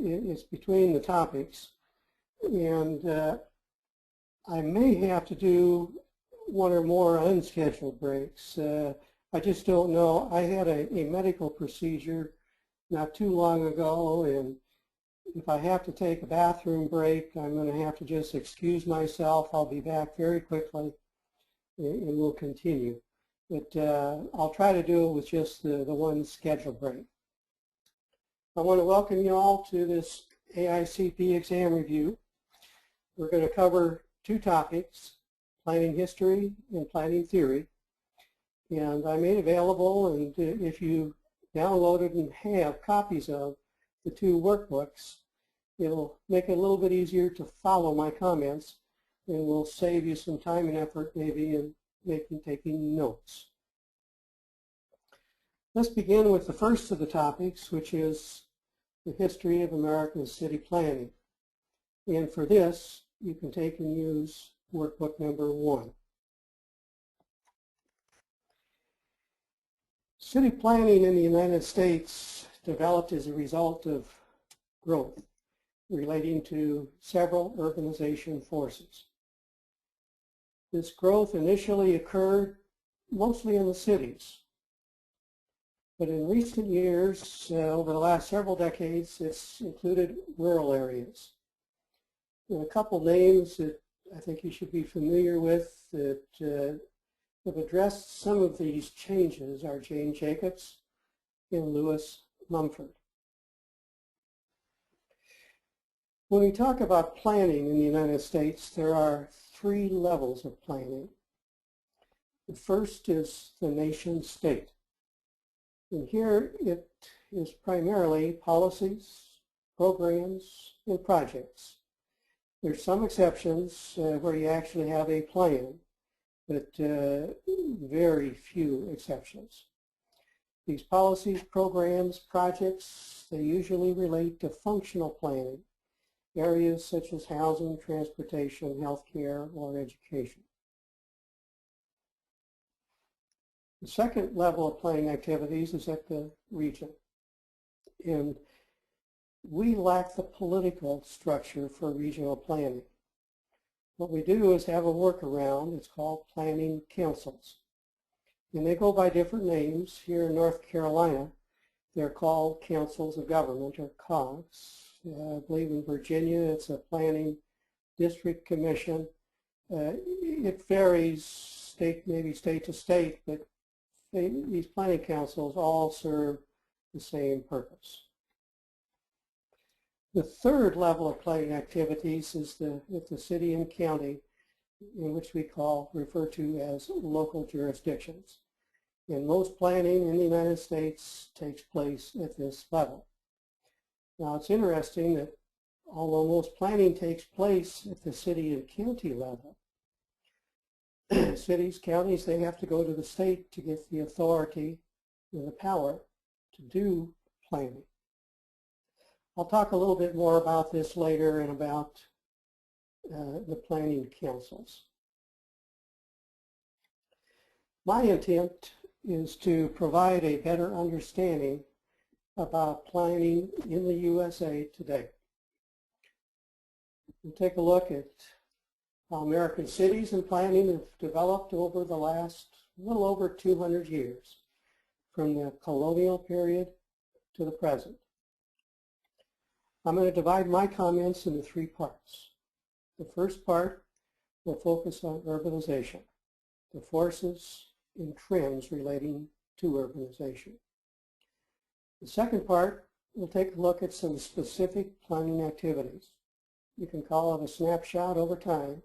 it's between the topics, and I may have to do one or more unscheduled breaks. I just don't know. I had a medical procedure not too long ago, and if I have to take a bathroom break, I'm going to have to just excuse myself. I'll be back very quickly, and we'll continue. But I'll try to do it with just the one scheduled break. I want to welcome you all to this AICP exam review. We're going to cover two topics, planning history and planning theory. And I made available, and if you downloaded and have copies of the two workbooks, it'll make it a little bit easier to follow my comments, and will save you some time and effort maybe in taking notes. Let's begin with the first of the topics, which is the history of American city planning. And for this, you can take and use workbook number 1. City planning in the United States developed as a result of growth relating to several urbanization forces. This growth initially occurred mostly in the cities, but in recent years, over the last several decades, it's included rural areas. And a couple names that I think you should be familiar with that have addressed some of these changes are Jane Jacobs and Lewis Mumford. When we talk about planning in the United States, there are 3 levels of planning. The first is the nation state. And here it is primarily policies, programs, and projects. There's some exceptions where you actually have a plan, but very few exceptions. These policies, programs, projects, they usually relate to functional planning, areas such as housing, transportation, healthcare, or education. The second level of planning activities is at the region. And we lack the political structure for regional planning. What we do is have a workaround. It's called planning councils. And they go by different names. Here in North Carolina, they're called councils of government, or COGS. I believe in Virginia, it's a planning district commission. It varies maybe state to state, but these planning councils all serve the same purpose. The third level of planning activities is at the city and county, in which we refer to as local jurisdictions. And most planning in the United States takes place at this level. Now it's interesting that although most planning takes place at the city and county level, cities, counties, they have to go to the state to get the authority and the power to do planning. I'll talk a little bit more about this later and about the planning councils. My intent is to provide a better understanding about planning in the USA today. We'll take a look at how American cities and planning have developed over the last little over 200 years, from the colonial period to the present. I'm going to divide my comments into 3 parts. The first part will focus on urbanization, the forces and trends relating to urbanization. The second part will take a look at some specific planning activities. You can call it a snapshot over time.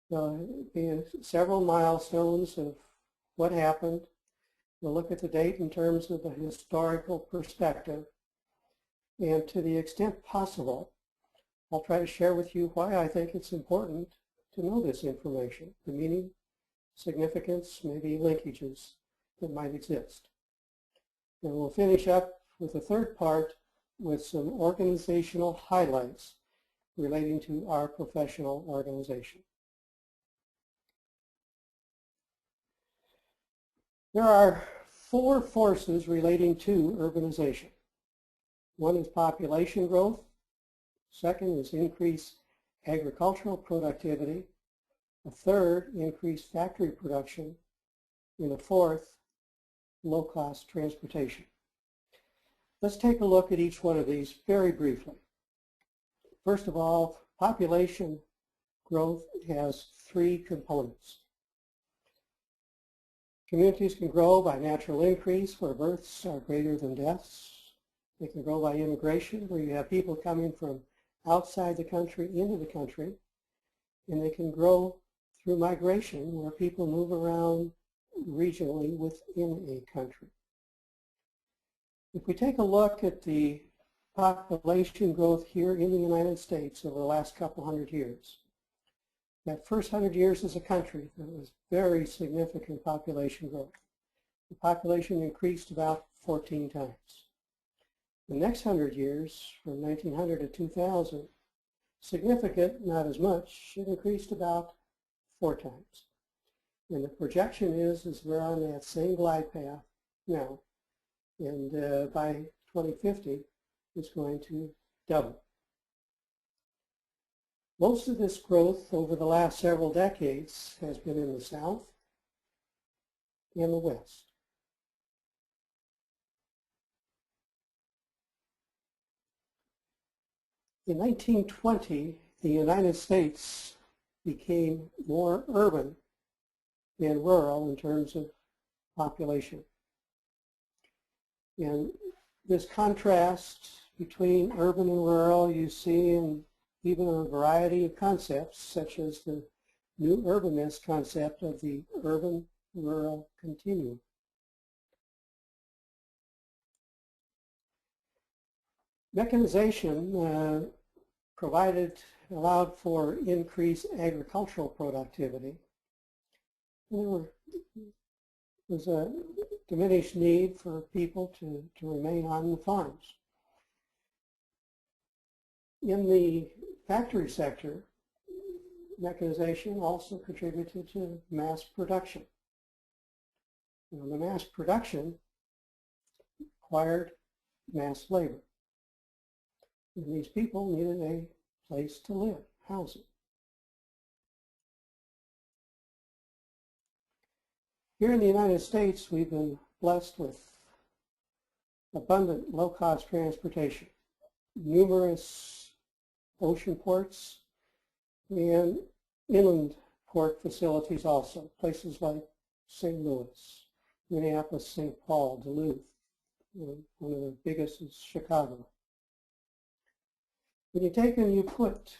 There'll be several milestones of what happened. We'll look at the date in terms of a historical perspective. And to the extent possible, I'll try to share with you why I think it's important to know this information, the meaning, significance, maybe linkages that might exist. And we'll finish up with the third part with some organizational highlights relating to our professional organization. There are 4 forces relating to urbanization. One is population growth. Second is increased agricultural productivity. A third, increased factory production. And a fourth, low-cost transportation. Let's take a look at each one of these very briefly. First of all, population growth has three components. Communities can grow by natural increase, where births are greater than deaths. They can grow by immigration, where you have people coming from outside the country into the country. And they can grow through migration, where people move around regionally within a country. If we take a look at the population growth here in the United States over the last couple hundred years, that first 100 years as a country, there was very significant population growth. The population increased about 14 times. The next 100 years, from 1900 to 2000, significant, not as much, it increased about 4 times. And the projection is we're on that same glide path now. And by 2050, it's going to double. Most of this growth over the last several decades has been in the South and the West. In 1920, the United States became more urban than rural in terms of population. And this contrast between urban and rural you see in even a variety of concepts, such as the new urbanist concept of the urban-rural continuum. Mechanization allowed for increased agricultural productivity. And there was a diminished need for people to remain on the farms. In the factory sector, mechanization also contributed to mass production. And the mass production required mass labor. And these people needed a place to live, housing. Here in the United States, we've been blessed with abundant low-cost transportation, numerous ocean ports, and inland port facilities also, places like St. Louis, Minneapolis, St. Paul, Duluth. One of the biggest is Chicago. When you take and you put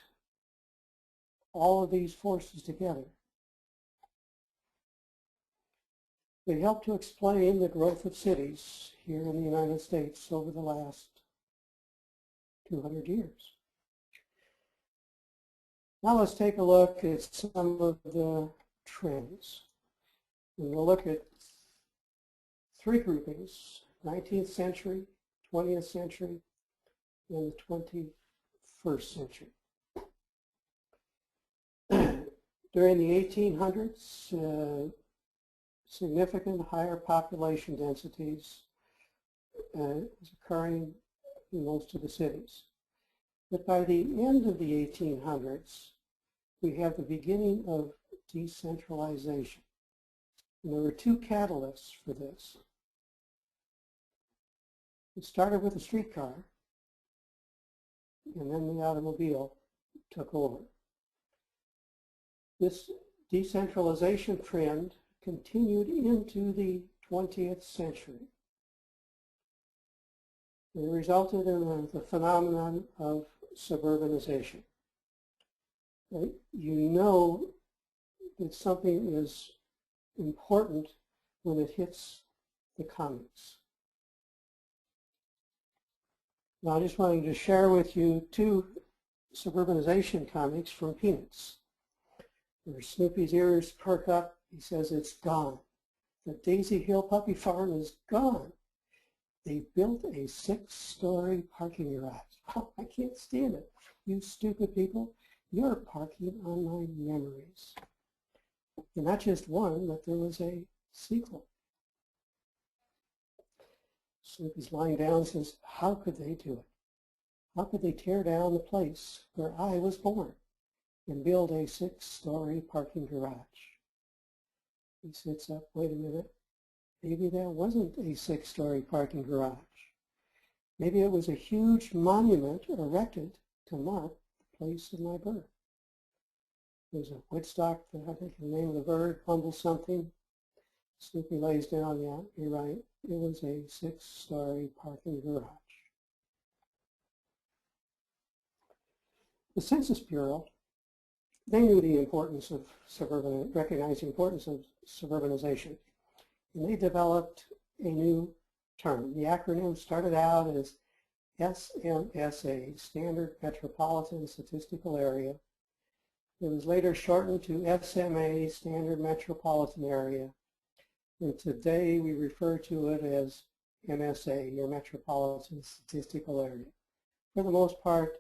all of these forces together, they help to explain the growth of cities here in the United States over the last 200 years. Now let's take a look at some of the trends. And we'll look at 3 groupings: 19th century, 20th century, and the 21st century. During the 1800s, significant higher population densities is occurring in most of the cities. But by the end of the 1800s, we have the beginning of decentralization. And there were 2 catalysts for this. It started with the streetcar, and then the automobile took over. This decentralization trend continued into the 20th century. It resulted in the phenomenon of suburbanization. You know that something is important when it hits the comics. Now I just wanted to share with you 2 suburbanization comics from Peanuts. Where Snoopy's ears perk up, he says it's gone. The Daisy Hill Puppy Farm is gone. They built a 6-story parking garage. Oh, I can't stand it. You stupid people, you're parking on my memories. And not just one, but there was a sequel. Snoopy's lying down and says, how could they do it? How could they tear down the place where I was born and build a 6-story parking garage? He sits up, wait a minute, maybe that wasn't a 6-story parking garage. Maybe it was a huge monument erected to mark the place of my birth. There's a Woodstock, I think the name of the bird, humble something. Snoopy lays down, yeah, you're right. It was a 6-story parking garage. The Census Bureau, they knew the importance of recognized the importance of suburbanization. And they developed a new term. The acronym started out as SMSA, Standard Metropolitan Statistical Area. It was later shortened to SMA, Standard Metropolitan Area. And today we refer to it as MSA, your Metropolitan Statistical Area. For the most part,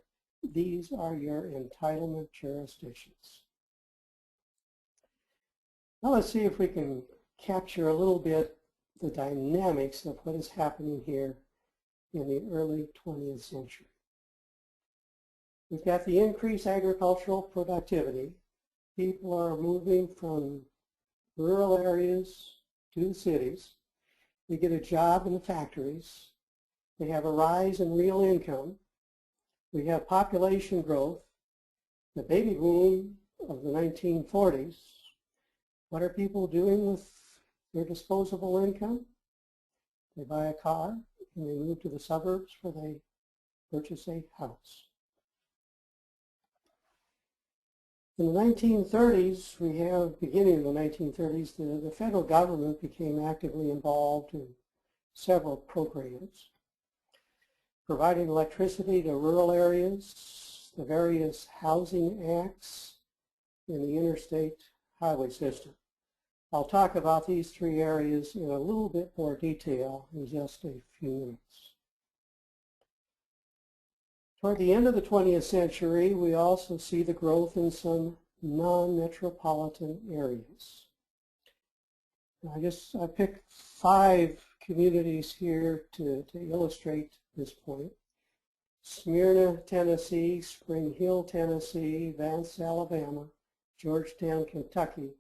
these are your entitlement jurisdictions. Now let's see if we can capture a little bit the dynamics of what is happening here in the early 20th century. We've got the increased agricultural productivity. People are moving from rural areas to the cities. They get a job in the factories. They have a rise in real income. We have population growth. The baby boom of the 1940s. What are people doing with their disposable income? They buy a car and they move to the suburbs where they purchase a house. In the 1930s, we have, beginning in the 1930s, the federal government became actively involved in several programs, providing electricity to rural areas, the various housing acts in the interstate highway system. I'll talk about these 3 areas in a little bit more detail in just a few minutes. Toward the end of the 20th century, we also see the growth in some non-metropolitan areas. I picked 5 communities here to illustrate this point. Smyrna, Tennessee, Spring Hill, Tennessee, Vance, Alabama, Georgetown, Kentucky,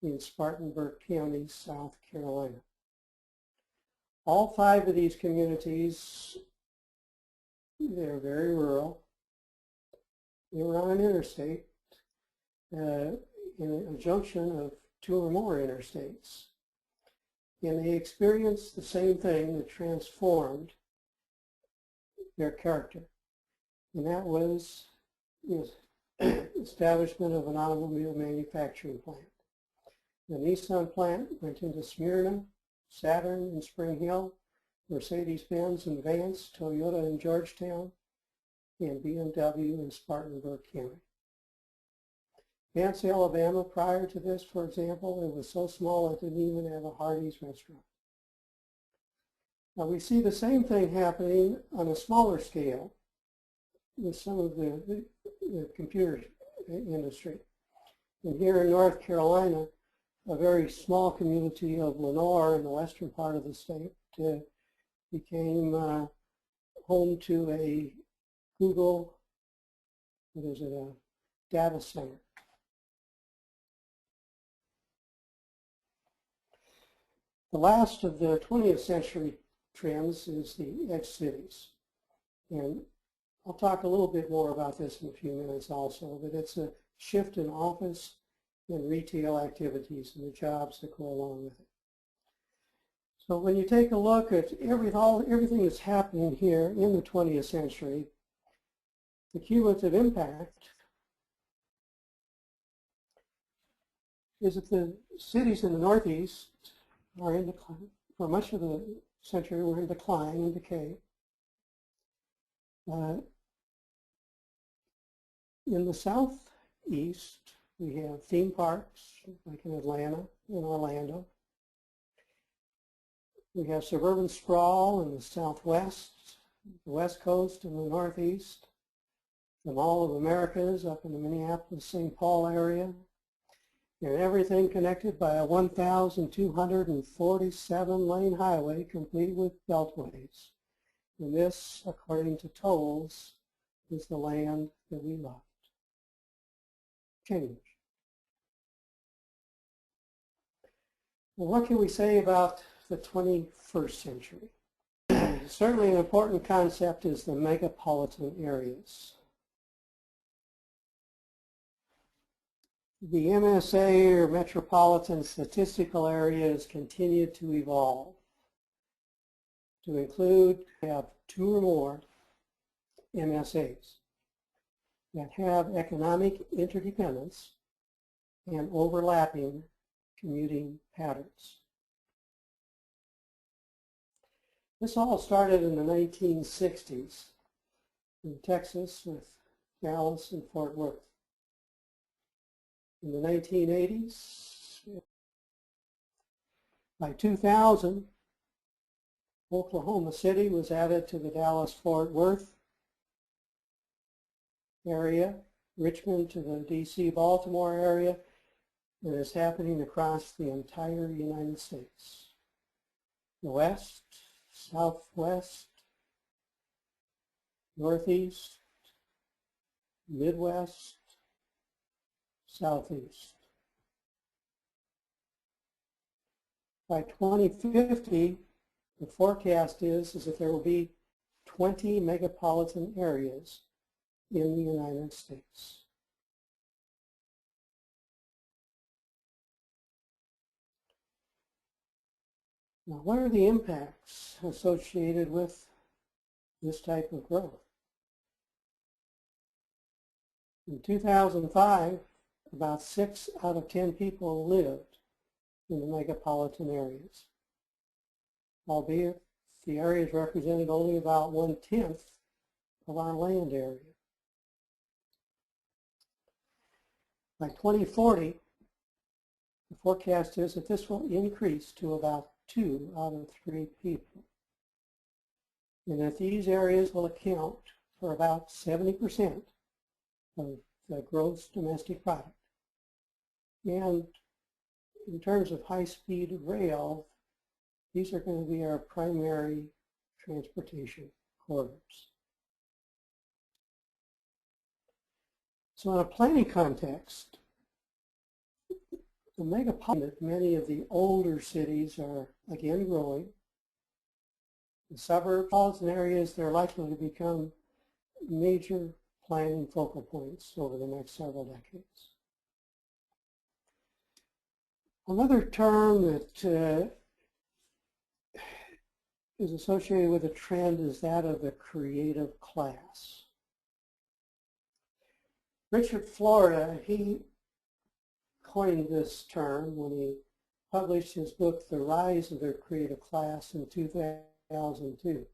in Spartanburg County, South Carolina. All 5 of these communities, they're very rural. They were on an interstate, in a junction of 2 or more interstates. And they experienced the same thing that transformed their character. And that was the establishment of an automobile manufacturing plant. The Nissan plant went into Smyrna, Saturn in Spring Hill, Mercedes-Benz in Vance, Toyota in Georgetown, and BMW in Spartanburg County. Vance, Alabama, prior to this, for example, it was so small it didn't even have a Hardee's restaurant. Now we see the same thing happening on a smaller scale with some of the computer industry. And here in North Carolina, a very small community of Lenore in the western part of the state became home to a Google, a data center. The last of the 20th century trends is the edge cities. And I'll talk a little bit more about this in a few minutes also, but it's a shift in office and retail activities and the jobs that go along with it. So when you take a look at everything that's happening here in the 20th century, the cumulative impact is that the cities in the Northeast are in decline. For much of the century, we're in decline and decay. In the Southeast, we have theme parks, like in Atlanta and Orlando. We have suburban sprawl in the Southwest, the West Coast and the Northeast, the Mall of Americas up in the Minneapolis, St. Paul area. and everything connected by a 1,247 lane highway complete with beltways. And this, according to tolls, is the land that we loved. Change. Well, what can we say about the 21st century? Certainly an important concept is the megapolitan areas. The MSA, or Metropolitan Statistical Areas, continue to evolve to include have 2 or more MSAs that have economic interdependence and overlapping commuting patterns. This all started in the 1960s in Texas with Dallas and Fort Worth. In the 1980s, by 2000, Oklahoma City was added to the Dallas-Fort Worth area, Richmond to the DC-Baltimore area, and it's happening across the entire United States. The West, Southwest, Northeast, Midwest, Southeast. By 2050, the forecast is that there will be 20 megapolitan areas in the United States. Now, what are the impacts associated with this type of growth? In 2005, about 6 out of 10 people lived in the megapolitan areas, albeit the areas represented only about 1/10 of our land area. By 2040, the forecast is that this will increase to about 2 out of 3 people, and that these areas will account for about 70% of the gross domestic product. And in terms of high-speed rail, these are going to be our primary transportation corridors. So in a planning context, the megapolitan, many of the older cities are again growing. The suburban areas, they're likely to become major planning focal points over the next several decades. Another term that is associated with a trend is that of the creative class. Richard Florida, he coined this term when he published his book, The Rise of the Creative Class, in 2002.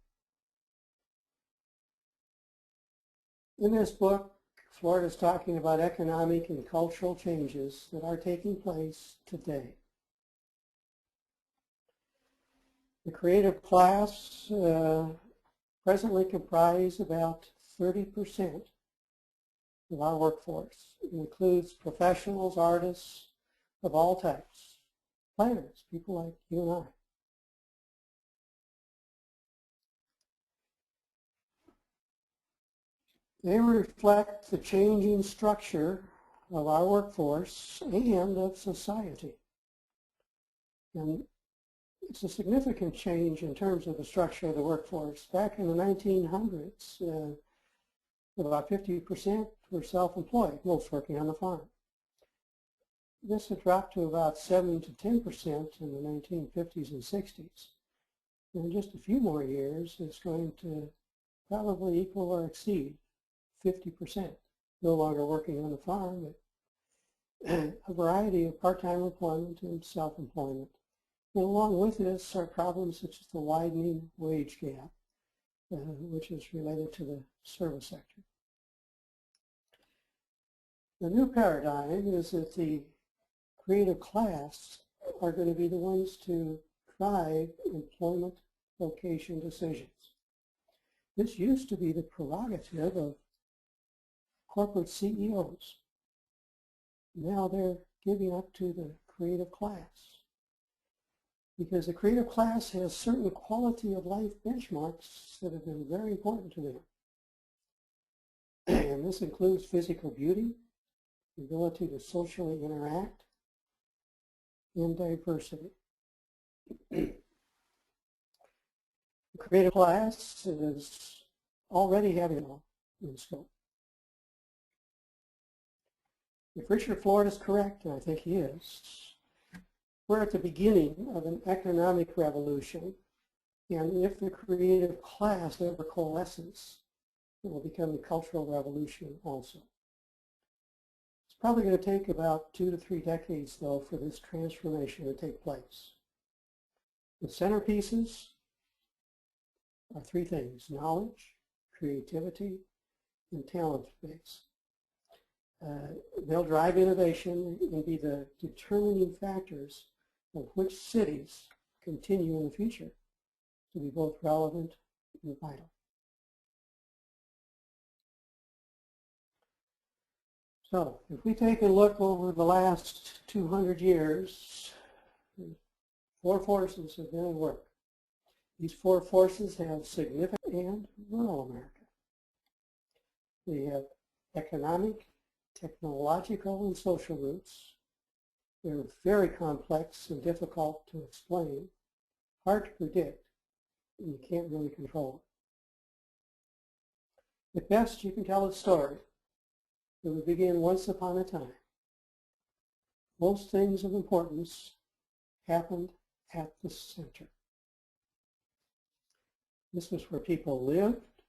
In this book, Florida is talking about economic and cultural changes that are taking place today. The creative class presently comprise about 30% of our workforce. It includes professionals, artists of all types, planners, people like you and I. They reflect the changing structure of our workforce and of society. And it's a significant change in terms of the structure of the workforce. Back in the 1900s, about 50% were self-employed, most working on the farm. This had dropped to about 7 to 10% in the 1950s and 60s. And in just a few more years, it's going to probably equal or exceed 50%, no longer working on the farm, but a variety of part-time employment and self-employment. And along with this are problems such as the widening wage gap, which is related to the service sector. The new paradigm is that the creative class are going to be the ones to drive employment location decisions. This used to be the prerogative of corporate CEOs. Now they're giving up to the creative class. Because the creative class has certain quality of life benchmarks that have been very important to them. And this includes physical beauty, the ability to socially interact, and diversity. The creative class is already having it all in scope. If Richard Florida is correct, and I think he is, we're at the beginning of an economic revolution, and if the creative class ever coalesces, it will become a cultural revolution also. It's probably going to take about 2 to 3 decades, though, for this transformation to take place. The centerpieces are 3 things: knowledge, creativity, and talent base. They'll drive innovation and be the determining factors of which cities continue in the future to be both relevant and vital. So, if we take a look over the last 200 years, 4 forces have been at work. These 4 forces have significant and rural America. They have economic, technological, and social roots. They're very complex and difficult to explain, hard to predict, and you can't really control it. At best, you can tell a story that would begin once upon a time. Most things of importance happened at the center. This was where people lived,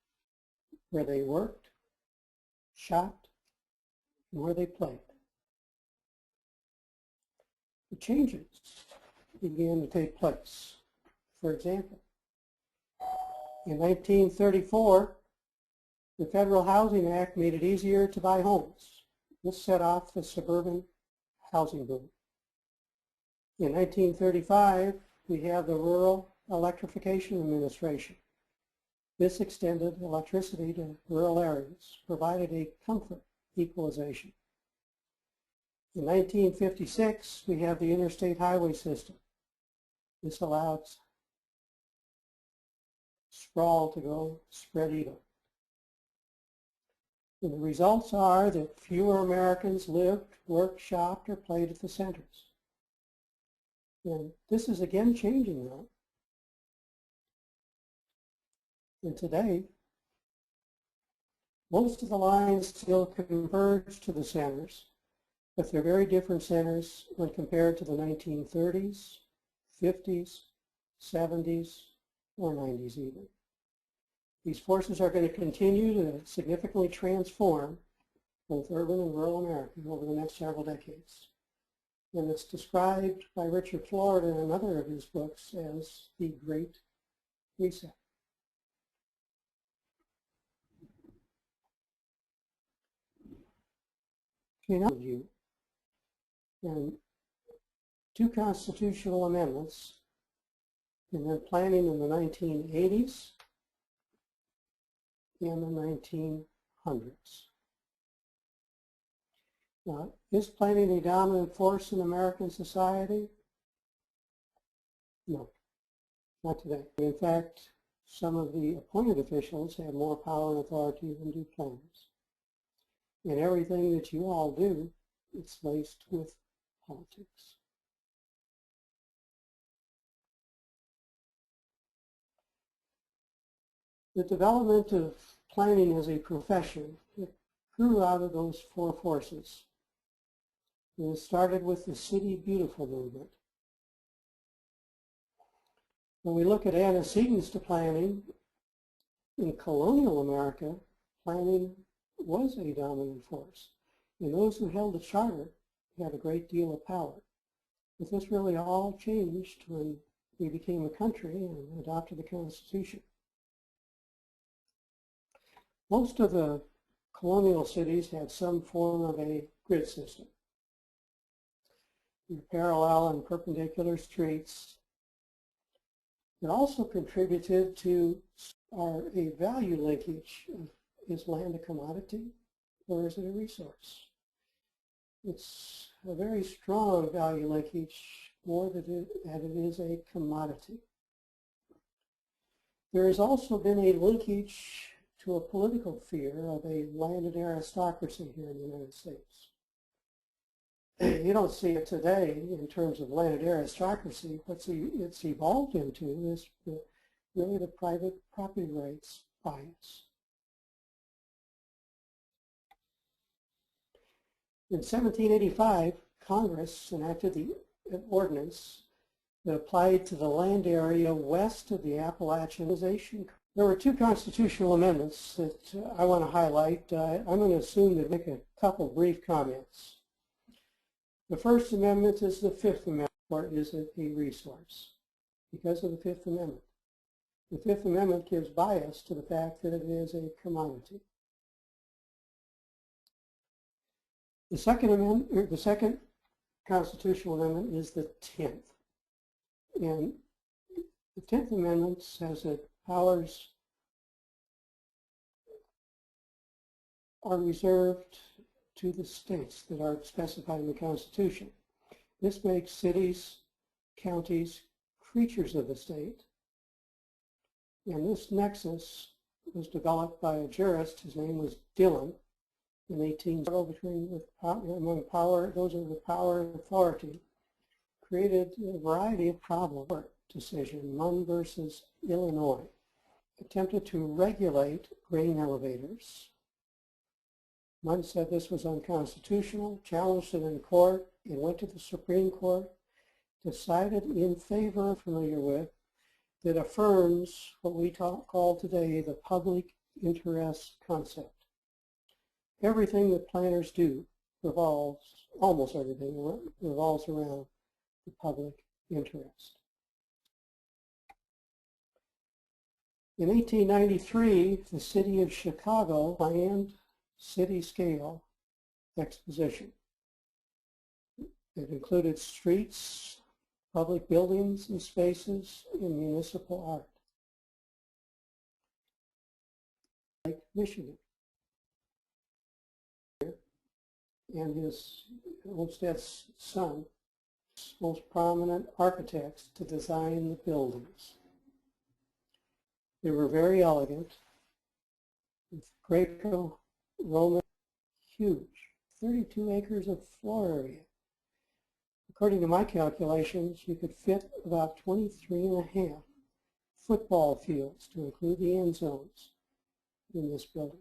where they worked, shopped, and where they played. The changes began to take place. For example, in 1934, the Federal Housing Act made it easier to buy homes. This set off the suburban housing boom. In 1935, we have the Rural Electrification Administration. This extended electricity to rural areas, provided a comfort equalization. In 1956, we have the interstate highway system. This allowed sprawl to go spread eagle. And the results are that fewer Americans lived, worked, shopped, or played at the centers. And this is again changing though. And today, most of the lines still converge to the centers, but they're very different centers when compared to the 1930s, 50s, 70s, or 90s even. These forces are going to continue to significantly transform both urban and rural America over the next several decades. And it's described by Richard Florida in another of his books as the Great Reset. In our view, and 2 constitutional amendments, and then planning in the 1980s and the 1900s. Now, is planning a dominant force in American society? No, not today. In fact, some of the appointed officials have more power and authority than do planners. And everything that you all do, it's laced with politics. The development of planning as a profession grew out of those 4 forces. And it started with the City Beautiful movement. When we look at antecedents to planning, in colonial America, planning was a dominant force. And those who held the charter had a great deal of power. But this really all changed when we became a country and adopted the Constitution. Most of the colonial cities had some form of a grid system. Parallel and perpendicular streets. It also contributed to a value linkage. Is land a commodity or is it a resource? It's a very strong value linkage, more than it is a commodity. There has also been a linkage to a political fear of a landed aristocracy here in the United States. You don't see it today in terms of landed aristocracy. What it's evolved into is really the private property rights bias. In 1785, Congress enacted the ordinance that applied to the land area west of the Appalachian Urbanization. There were two constitutional amendments that I want to highlight. I'm going to assume to make a couple brief comments. The First Amendment is the Fifth Amendment, or is it a resource? Because of the Fifth Amendment. The Fifth Amendment gives bias to the fact that it is a commodity. The second constitutional amendment is the 10th. And the 10th Amendment says that powers are reserved to the states that are specified in the Constitution. This makes cities, counties, creatures of the state. And this nexus was developed by a jurist. His name was Dillon in 1800 among those with power and authority, created a variety of problems. Decision, Munn versus Illinois, attempted to regulate grain elevators. Munn said this was unconstitutional, challenged it in court, and went to the Supreme Court, decided in favor, familiar with, that affirms what we call today the public interest concept. Everything that planners do almost everything revolves around the public interest. In 1893, the city of Chicago planned city-scale exposition. It included streets, public buildings and spaces, and municipal art. Lake Michigan. And his Olmsted's son, most prominent architects to design the buildings. They were very elegant, with Greco-Roman, huge, 32 acres of floor area. According to my calculations, you could fit about 23.5 football fields to include the end zones in this building.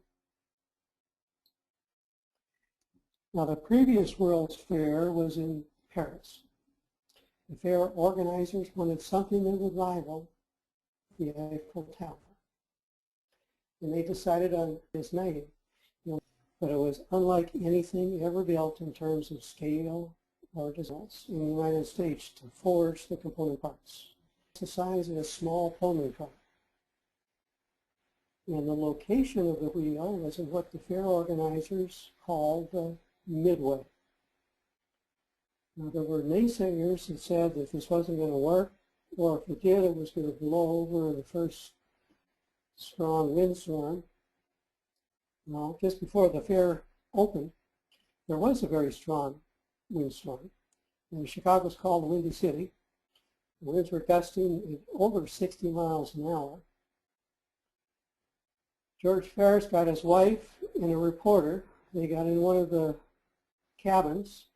Now, the previous World's Fair was in Paris. The fair organizers wanted something that would rival the Eiffel Tower. And they decided on his name, but it was unlike anything ever built in terms of scale or designs in the United States to forge the component parts. It's the size of a small pony cart. And the location of the wheel was in what the fair organizers called the midway. Now, there were naysayers that said that this wasn't going to work, or if it did, it was going to blow over in the first strong windstorm. Well, just before the fair opened, there was a very strong windstorm. And Chicago was called the Windy City. The winds were gusting at over 60 miles an hour. George Ferris got his wife and a reporter. They got in one of the cabins,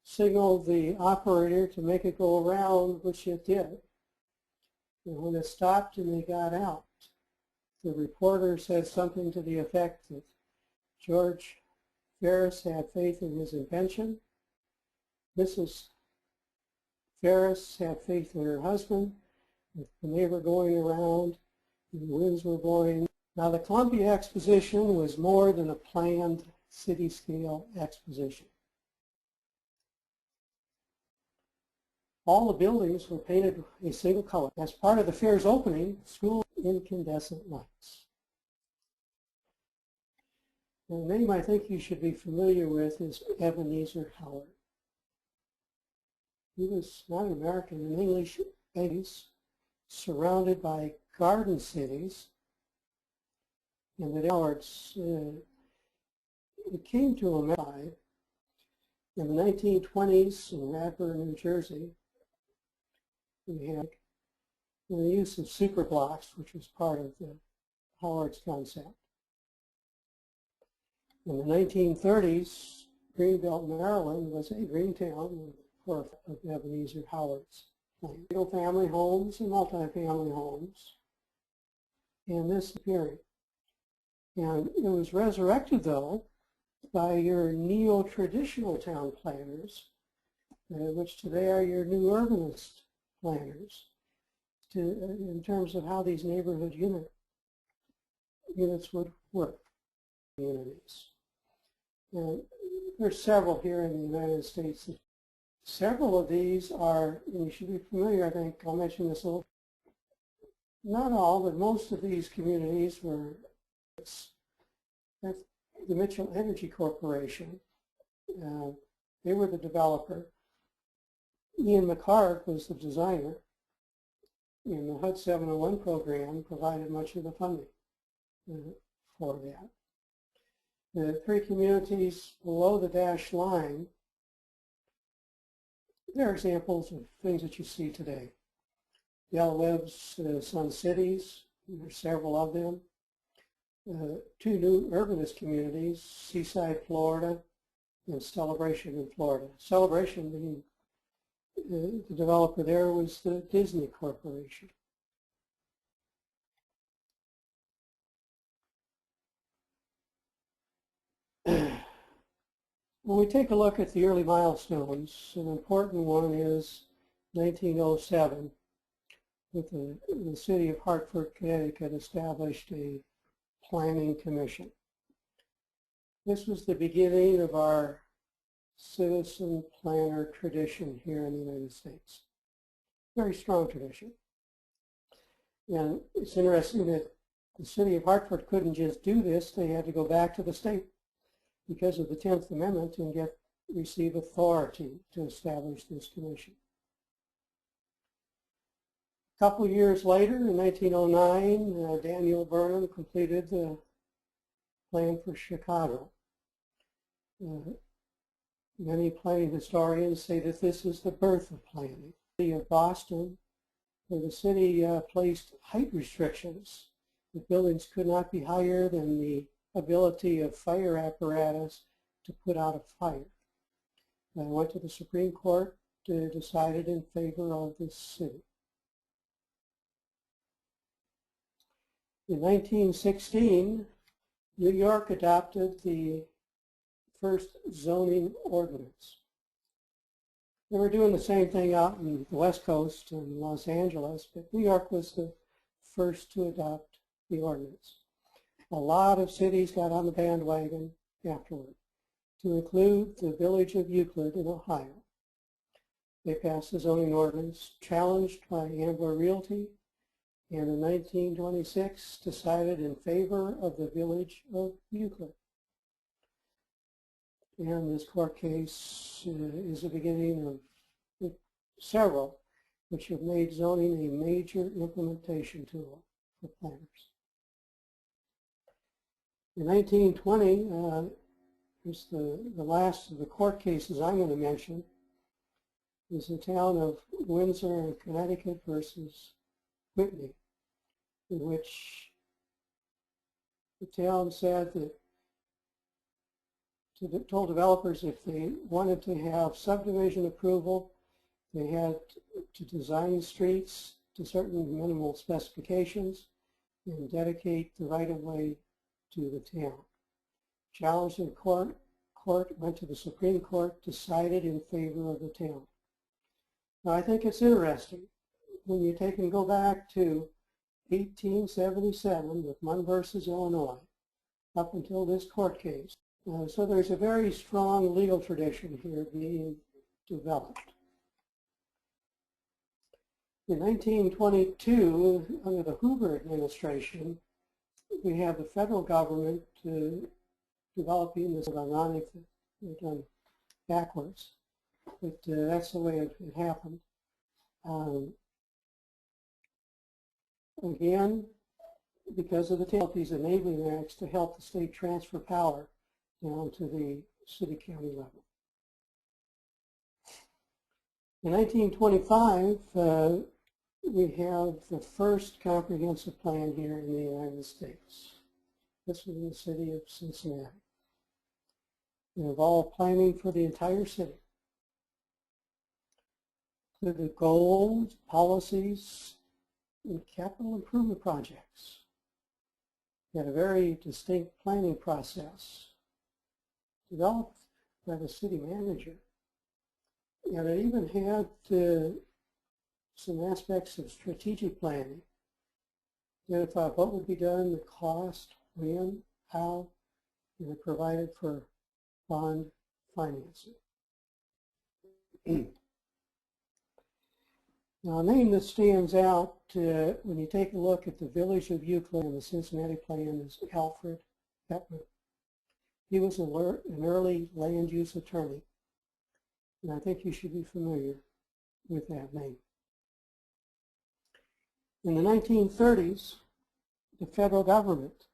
signaled the operator to make it go around, which it did. And when it stopped and they got out, the reporter said something to the effect that George Ferris had faith in his invention. Mrs. Ferris had faith in her husband. And they were going around, and the winds were blowing. Now, the Columbia Exposition was more than a planned city-scale exposition. All the buildings were painted a single color. As part of the fair's opening, school incandescent lights. The name I think you should be familiar with is Ebenezer Howard. He was not an American, an English base, surrounded by garden cities. And the Howards, it came to him In the 1920s in Radford, New Jersey, we had the use of superblocks, which was part of the Howard's concept. In the 1930s, Greenbelt, Maryland was a green town for Ebenezer Howard's plan. Single-family homes and multifamily homes in this period. And it was resurrected, though, by your neo-traditional town planners, which today are your new urbanist planners, in terms of how these neighborhood units would work in communities. And there's several here in the United States. Several of these are, and you should be familiar, I think, I'll mention this a little. Not all, but most of these communities were the Mitchell Energy Corporation. They were the developer. Ian McHarg was the designer, and the HUD 701 program provided much of the funding for that. The three communities below the dashed line, they're examples of things that you see today. Del Webb's Sun Cities, there's several of them. Two new urbanist communities, Seaside, Florida, and Celebration in Florida. Celebration, the developer there was the Disney Corporation. When we take a look at the early milestones, an important one is 1907, with the city of Hartford, Connecticut established a planning commission. This was the beginning of our citizen planner tradition here in the United States. Very strong tradition. And it's interesting that the city of Hartford couldn't just do this. They had to go back to the state because of the 10th Amendment and receive authority to establish this commission. A couple of years later, in 1909, Daniel Burnham completed the plan for Chicago. Many planning historians say that this is the birth of planning. The city of Boston, where the city placed height restrictions. The buildings could not be higher than the ability of fire apparatus to put out a fire. I went to the Supreme Court to decided in favor of this city. In 1916, New York adopted the first zoning ordinance. They were doing the same thing out in the West Coast in Los Angeles, but New York was the first to adopt the ordinance. A lot of cities got on the bandwagon afterward, to include the village of Euclid in Ohio. They passed the zoning ordinance challenged by Ambler Realty, and in 1926 decided in favor of the village of Euclid. And this court case is the beginning of several which have made zoning a major implementation tool for planners. In 1920, is the last of the court cases I'm going to mention, is the town of Windsor in Connecticut versus Whitney, in which the town said that told developers if they wanted to have subdivision approval, they had to design streets to certain minimal specifications and dedicate the right-of-way to the town. Challenged in court, went to the Supreme Court, decided in favor of the town. Now I think it's interesting when you take and go back to 1877 with Munn versus Illinois up until this court case. So there's a very strong legal tradition here being developed. In 1922, under the Hoover administration, we have the federal government developing this. Ironic that they're done backwards, but that's the way it happened. Again, because of these enabling acts to help the state transfer power down to the city-county level. In 1925, we have the first comprehensive plan here in the United States. This was in the city of Cincinnati. It involved planning for the entire city. The goals, policies, and capital improvement projects. It had a very distinct planning process developed by the city manager. And it even had some aspects of strategic planning. Identify what would be done, the cost, when, how, and it provided for bond financing. Now, a name that stands out when you take a look at the village of Euclid and the Cincinnati Plan is Alfred Bettman. He was an early land use attorney, and I think you should be familiar with that name. In the 1930s, the federal government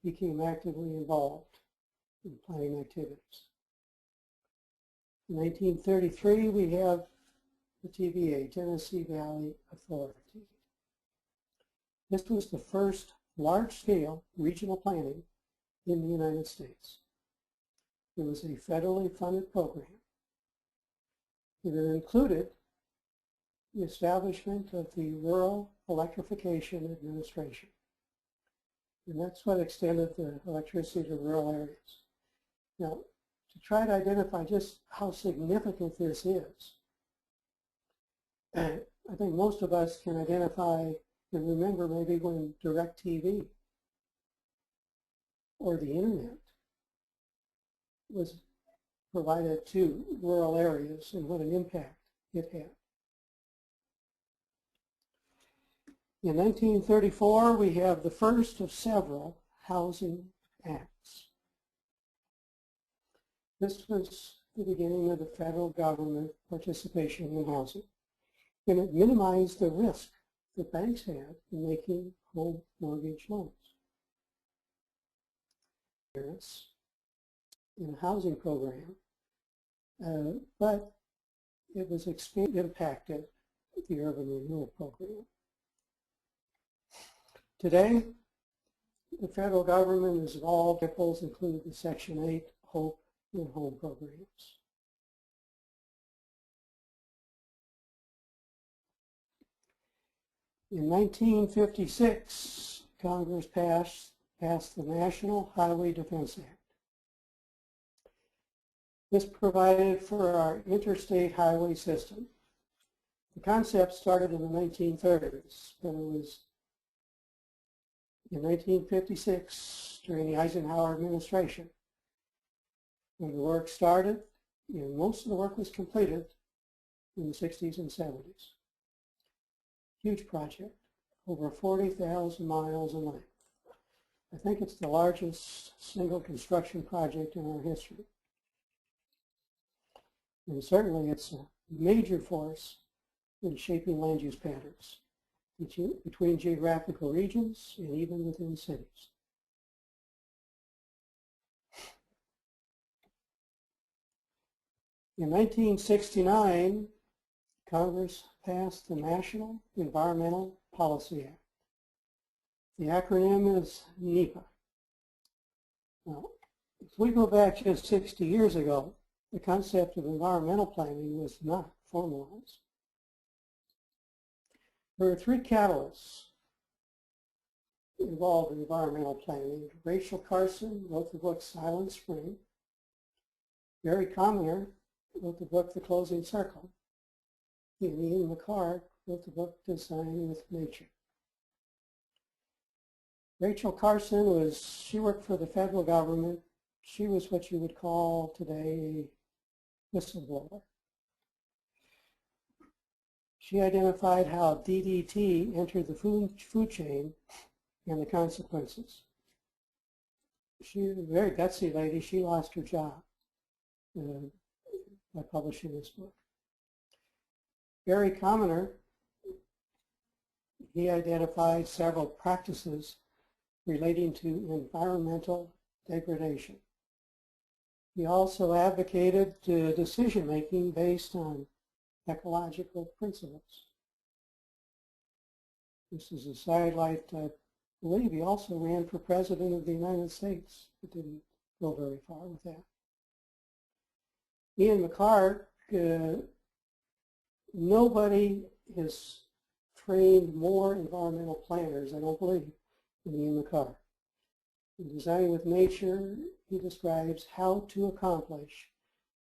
became actively involved in planning activities. In 1933, we have the TVA, Tennessee Valley Authority. This was the first large-scale regional planning in the United States. It was a federally funded program. It included the establishment of the Rural Electrification Administration. And that's what extended the electricity to rural areas. Now, to try to identify just how significant this is, I think most of us can identify and remember maybe when DirecTV or the internet was provided to rural areas and what an impact it had. In 1934, we have the first of several housing acts. This was the beginning of the federal government participation in housing, and it minimized the risk that banks had in making home mortgage loans. In a housing program, but it was impacted the urban renewal program. Today, the federal government has evolved. Examples include the Section 8 HOPE and HOME programs. In 1956, Congress passed the National Highway Defense Act. This provided for our interstate highway system. The concept started in the 1930s, but it was in 1956 during the Eisenhower administration when the work started, and most of the work was completed in the 60s and 70s. Huge project, over 40,000 miles in length. I think it's the largest single construction project in our history. And certainly it's a major force in shaping land use patterns between geographical regions and even within cities. In 1969, Congress passed the National Environmental Policy Act. The acronym is NEPA. Now, if we go back just 60 years ago, the concept of environmental planning was not formalized. There are three catalysts involved in environmental planning. Rachel Carson wrote the book Silent Spring. Barry Commoner wrote the book The Closing Circle. And Ian McCarr wrote the book Design with Nature. Rachel Carson she worked for the federal government. She was what you would call today a whistleblower. She identified how DDT entered the food chain and the consequences. She was a very gutsy lady. She lost her job by publishing this book. Barry Commoner, he identified several practices relating to environmental degradation. He also advocated decision-making based on ecological principles. Just as a sidelight, I believe he also ran for President of the United States. It didn't go very far with that. Ian McCark, nobody has trained more environmental planners, I don't believe, than Ian McCark. In Designing with Nature, he describes how to accomplish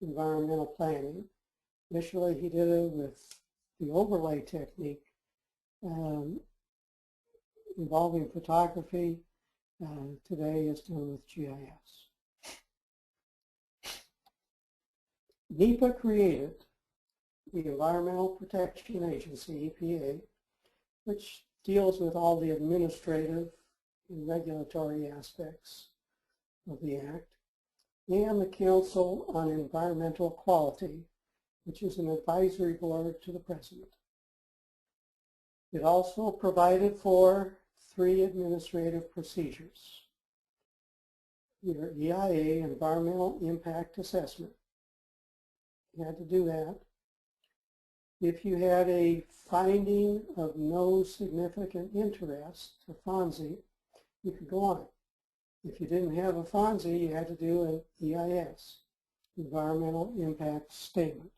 environmental planning. Initially, he did it with the overlay technique involving photography. Today, it's done with GIS. NEPA created the Environmental Protection Agency, EPA, which deals with all the administrative and regulatory aspects of the Act, and the Council on Environmental Quality, which is an advisory board to the President. It also provided for 3 administrative procedures. Your EIA, Environmental Impact Assessment. You had to do that. If you had a finding of no significant interest, a FONSI, you could go on it. If you didn't have a FONSI, you had to do an EIS, Environmental Impact Statement.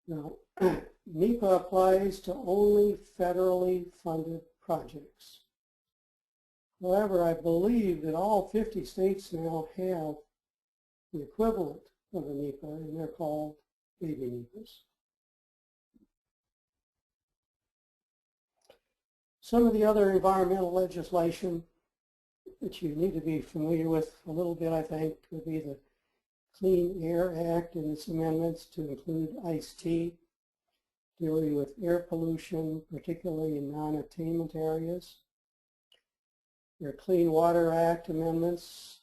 Now, NEPA applies to only federally funded projects. However, I believe that all 50 states now have the equivalent of a NEPA, and they're called baby NEPAs. Some of the other environmental legislation that you need to be familiar with a little bit, I think, would be the Clean Air Act and its amendments to include ICE-T, dealing with air pollution, particularly in non-attainment areas. Your Clean Water Act amendments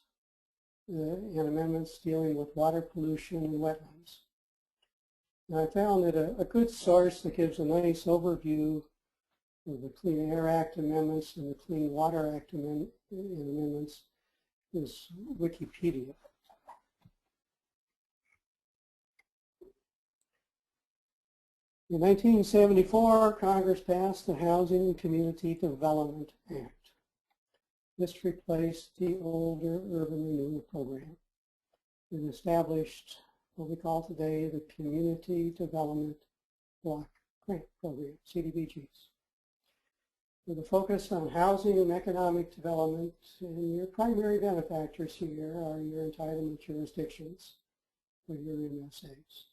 and amendments dealing with water pollution and wetlands. And I found that a good source that gives a nice overview of the Clean Air Act amendments and the Clean Water Act amendments is Wikipedia. In 1974, Congress passed the Housing and Community Development Act. This replaced the older Urban Renewal Program and established what we call today the Community Development Block Grant Program, CDBGs. With a focus on housing and economic development, and your primary benefactors here are your entitlement jurisdictions for your MSAs.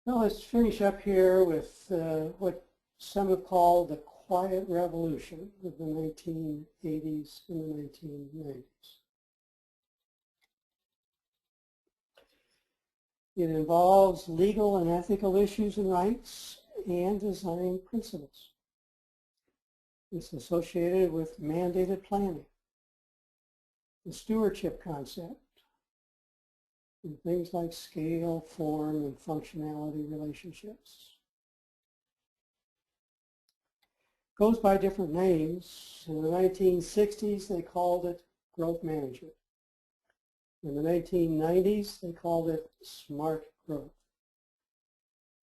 Now let's finish up here with what some have called the quiet revolution of the 1980s and the 1990s. It involves legal and ethical issues and rights and design principles. It's associated with mandated planning, the stewardship concept, and things like scale, form, and functionality relationships. Goes by different names. In the 1960s, they called it growth management. In the 1990s, they called it smart growth.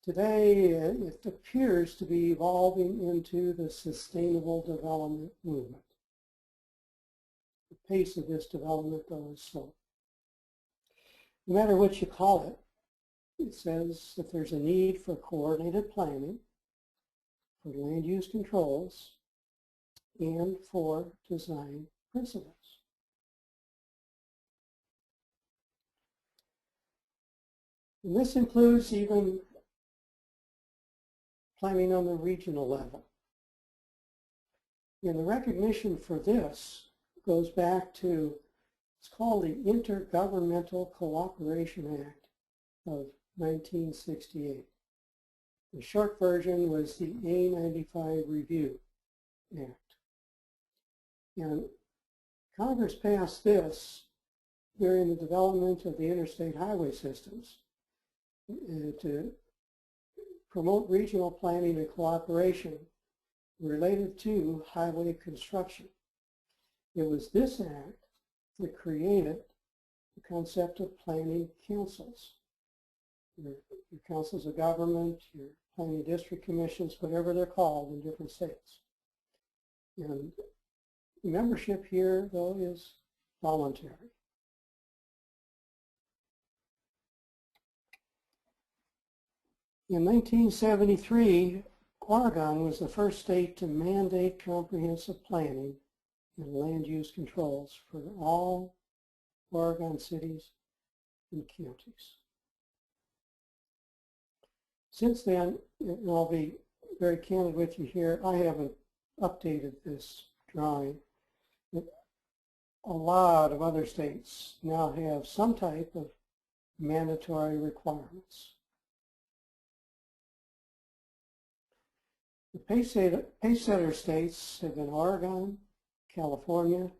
Today, it appears to be evolving into the sustainable development movement. The pace of this development, though, is slow. No matter what you call it, it says that there's a need for coordinated planning, for land use controls, and for design principles. And this includes even planning on the regional level. And the recognition for this goes back to, it's called the Intergovernmental Cooperation Act of 1968. The short version was the A95 Review Act. And Congress passed this during the development of the interstate highway systems to promote regional planning and cooperation related to highway construction. It was this act that created the concept of planning councils. Your councils of government, your planning district commissions, whatever they're called in different states. And membership here, though, is voluntary. In 1973, Oregon was the first state to mandate comprehensive planning and land use controls for all Oregon cities and counties. Since then, and I'll be very candid with you here, I haven't updated this drawing. A lot of other states now have some type of mandatory requirements. The pace-setter states have been Oregon, California,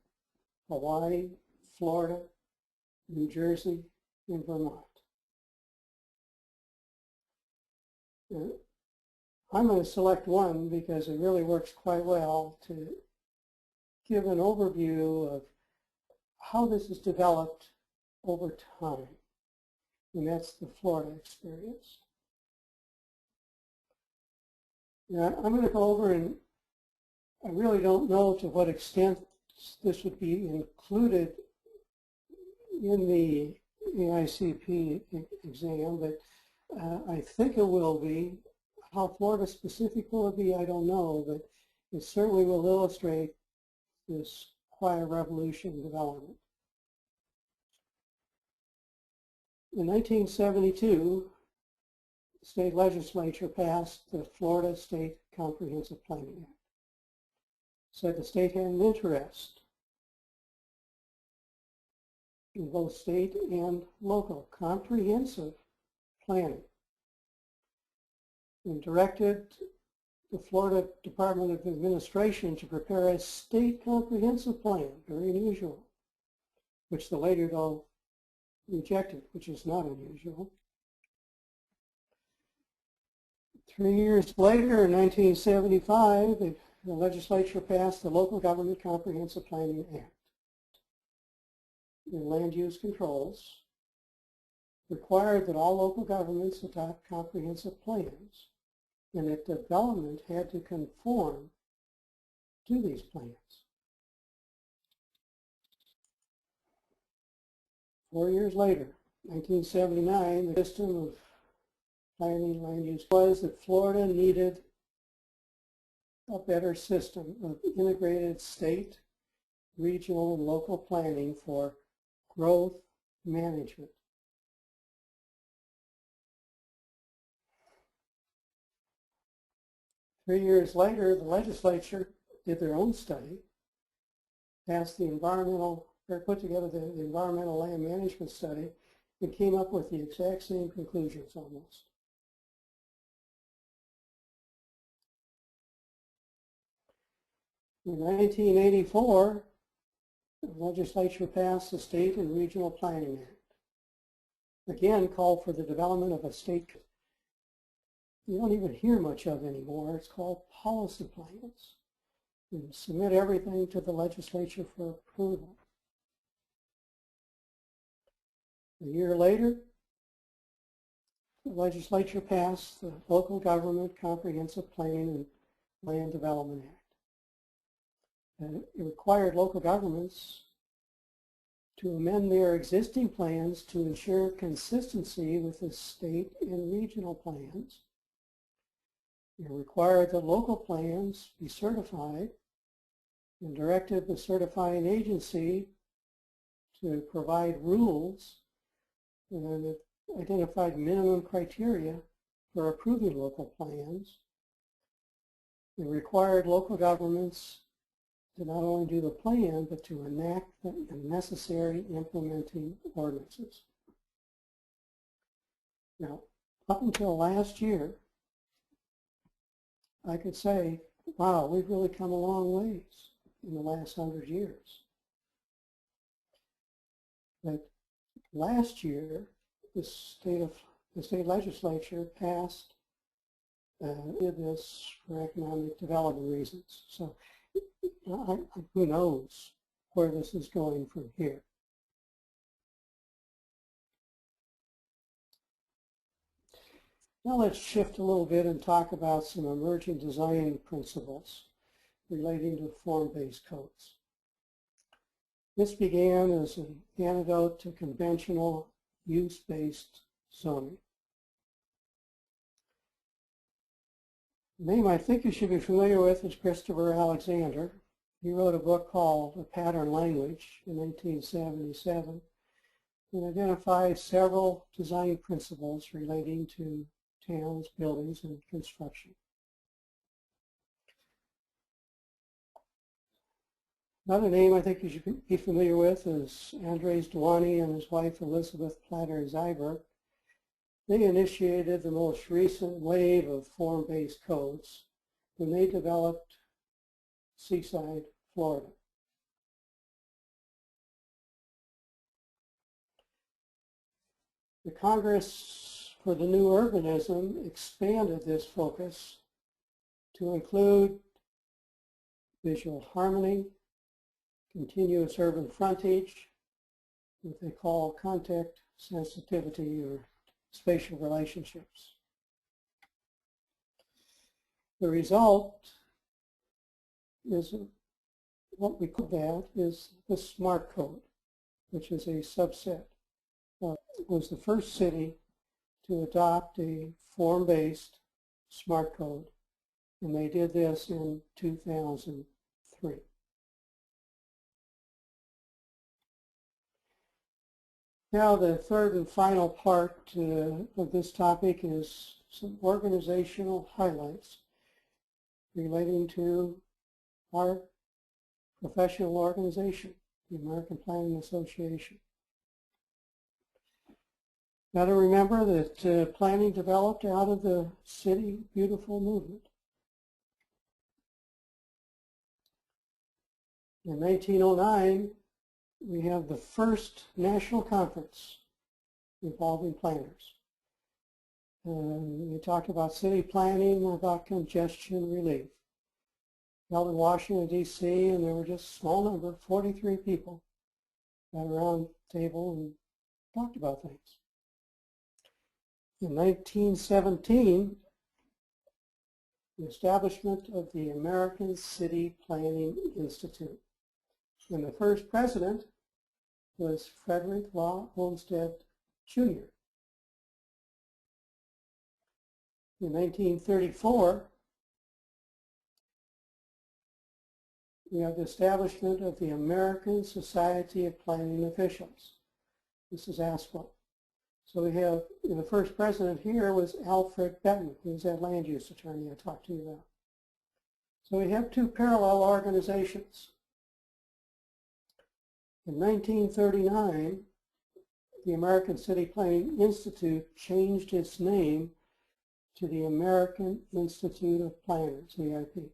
Hawaii, Florida, New Jersey, and Vermont. I'm going to select one because it really works quite well to give an overview of how this is developed over time, and that's the Florida experience. Now, I'm going to go over, and I really don't know to what extent this would be included in the AICP exam, but I think it will be. How Florida specific will it be, I don't know, but it certainly will illustrate this quiet revolution development. In 1972, the state legislature passed the Florida State Comprehensive Planning Act. Said the state had an interest in both state and local comprehensive planning, and directed the Florida Department of Administration to prepare a state comprehensive plan, very unusual, which the later though rejected, which is not unusual. 3 years later, in 1975, the legislature passed the Local Government Comprehensive Planning Act. The land use controls required that all local governments adopt comprehensive plans, and that development had to conform to these plans. 4 years later, 1979, the system of planning land use was that Florida needed a better system of integrated state, regional, and local planning for growth management. Three years later, the legislature did their own study, passed the put together the environmental land management study, and came up with the exact same conclusions almost. In 1984, the legislature passed the State and Regional Planning Act. Again, called for the development of a state you don't even hear much of anymore. It's called policy plans. You submit everything to the legislature for approval. A year later, the legislature passed the Local Government Comprehensive Planning and Land Development Act. And it required local governments to amend their existing plans to ensure consistency with the state and regional plans. It required that local plans be certified and directed the certifying agency to provide rules and identified minimum criteria for approving local plans. It required local governments to not only do the plan, but to enact the necessary implementing ordinances. Now, up until last year, I could say, wow, we've really come a long ways in the last 100 years. But last year, the state legislature passed did this for economic development reasons. So who knows where this is going from here. Now let's shift a little bit and talk about some emerging design principles relating to form-based codes. This began as an antidote to conventional use-based zoning. The name I think you should be familiar with is Christopher Alexander. He wrote a book called A Pattern Language in 1977 and identified several design principles relating to towns, buildings, and construction. Another name I think you should be familiar with is Andres Duany and his wife Elizabeth Platter-Zyberg. They initiated the most recent wave of form-based codes when they developed Seaside, Florida. The Congress for the New Urbanism expanded this focus to include visual harmony, continuous urban frontage, what they call context sensitivity or spatial relationships. The result is what we call that is the SMART code, which is a subset. It was the first city to adopt a form-based SMART code, and they did this in 2003. Now the third and final part of this topic is some organizational highlights relating to our professional organization, the American Planning Association. Got to remember that planning developed out of the City Beautiful movement. In 1909, we have the first national conference involving planners. We talked about city planning, about congestion relief. Held in Washington, D.C., and there were just a small number, 43 people, got around the table and talked about things. In 1917, the establishment of the American City Planning Institute. And the first president was Frederick Law Olmsted, Jr. In 1934, we have the establishment of the American Society of Planning Officials. This is ASPO. So we have, the first president here was Alfred Benton, who was that land use attorney I talked to you about. So we have two parallel organizations. In 1939, the American City Planning Institute changed its name to the American Institute of Planners, AIP.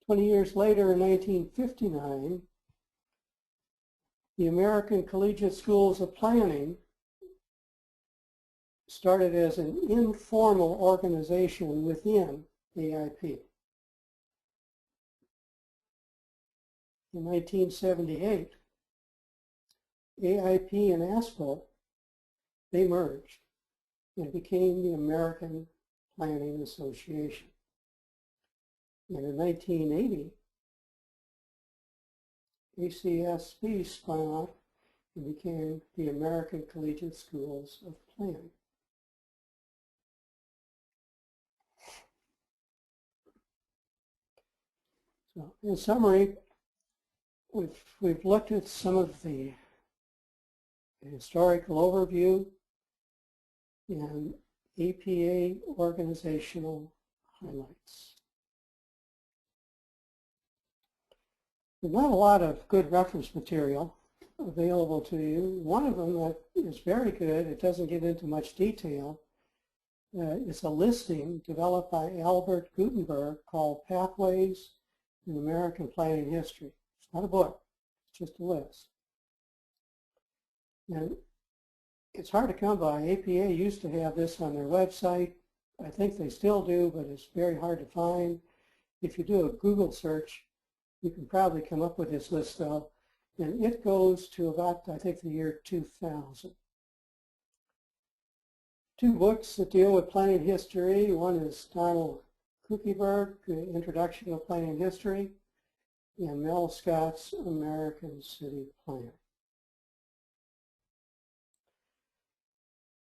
20 years later, in 1959, the American Collegiate Schools of Planning started as an informal organization within AIP. In 1978, AIP and ASPO, they merged and became the American Planning Association. And in 1980, ACSP spun off and became the American Collegiate Schools of Planning. So, in summary, we've looked at some of the historical overview and APA organizational highlights. There's not a lot of good reference material available to you. One of them that is very good, it doesn't get into much detail, it's a listing developed by Albert Gutenberg called Pathways in American Planning History. It's not a book, it's just a list. And it's hard to come by. APA used to have this on their website. I think they still do, but it's very hard to find. If you do a Google search, you can probably come up with this list though. And it goes to about, I think, the year 2000. two books that deal with planning history. One is Donald Kuckeberg, Introduction to Planning History, and Mel Scott's American City Plan.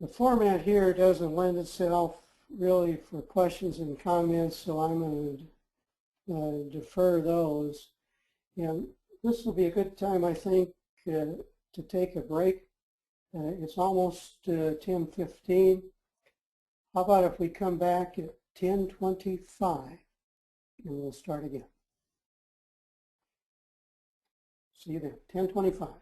The format here doesn't lend itself really for questions and comments, so I'm going to defer those. And this will be a good time, I think, to take a break. It's almost 10:15. How about if we come back at 10:25 and we'll start again. See you then, 10:25.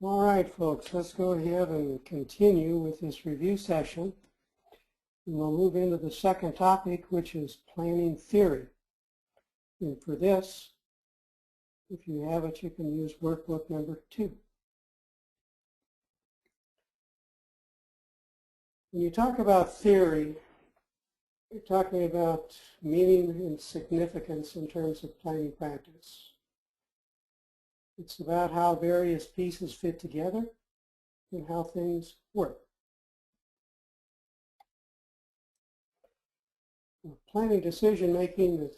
All right, folks, let's go ahead and continue with this review session. And we'll move into the second topic, which is planning theory. And for this, if you have it, you can use workbook number 2. When you talk about theory, you're talking about meaning and significance in terms of planning practice. It's about how various pieces fit together and how things work. Planning decision making that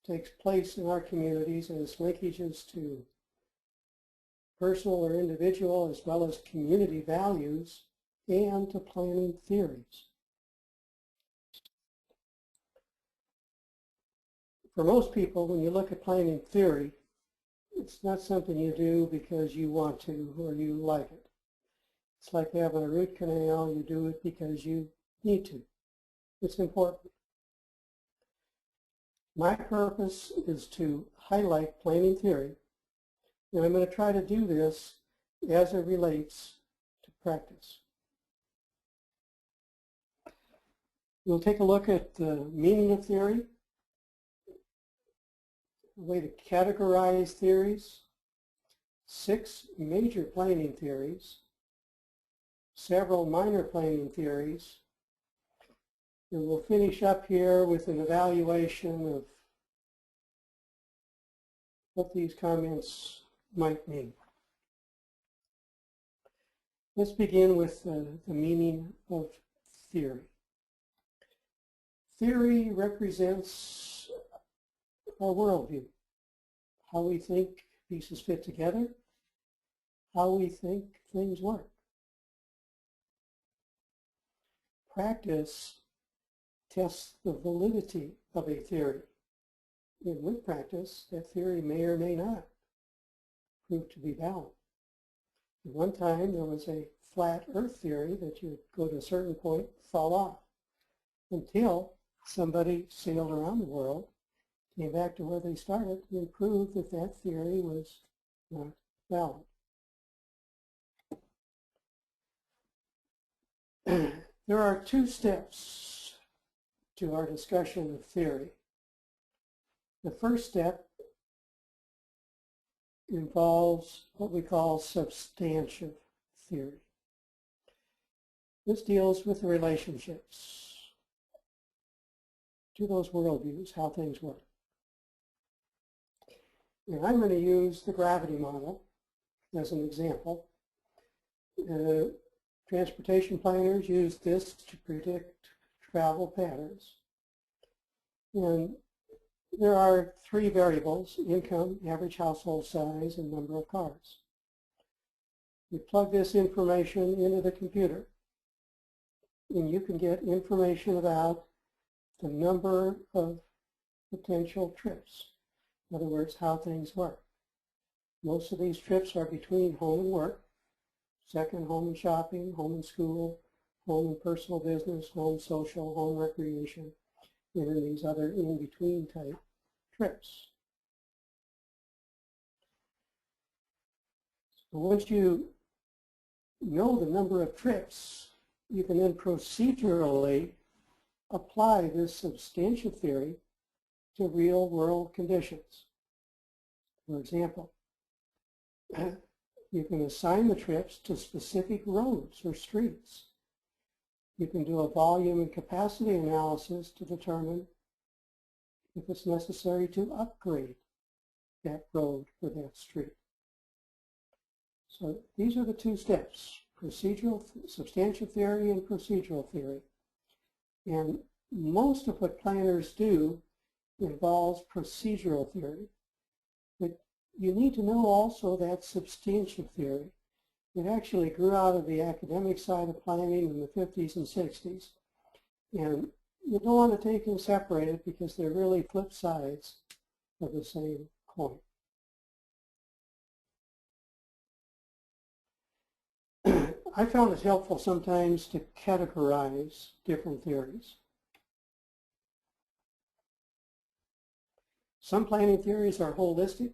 takes place in our communities and its linkages to personal or individual as well as community values and to planning theories. For most people, when you look at planning theory, it's not something you do because you want to or you like it. It's like having a root canal. You do it because you need to. It's important. My purpose is to highlight planning theory, and I'm going to try to do this as it relates to practice. We'll take a look at the meaning of theory, a way to categorize theories, 6 major planning theories, several minor planning theories, and we'll finish up here with an evaluation of what these comments might mean. Let's begin with the meaning of theory. Theory represents our worldview, how we think pieces fit together, how we think things work. practice tests the validity of a theory. And with practice, that theory may or may not prove to be valid. At one time, there was a flat Earth theory that you go to a certain point, fall off, until somebody sailed around the world, came back to where they started, and proved that that theory was not valid. There are two steps to our discussion of theory. The first step involves what we call substantive theory. This deals with the relationships to those worldviews, how things work. And I'm going to use the gravity model as an example. Transportation planners use this to predict travel patterns. And there are three variables: income, average household size, and number of cars. You plug this information into the computer, and you can get information about the number of potential trips. In other words, how things work. Most of these trips are between home and work, second home and shopping, home and school, home and personal business, home social, home recreation, and then these other in-between type trips. So once you know the number of trips, you can then procedurally apply this substantive theory to real-world conditions. For example, you can assign the trips to specific roads or streets. You can do a volume and capacity analysis to determine if it's necessary to upgrade that road or that street. So these are the two steps: procedural, substantive theory and procedural theory. And most of what planners do involves procedural theory. But you need to know also that substantive theory. It actually grew out of the academic side of planning in the 50s and 60s. And you don't want to take them separated because they're really flip sides of the same coin. I found it helpful sometimes to categorize different theories. Some planning theories are holistic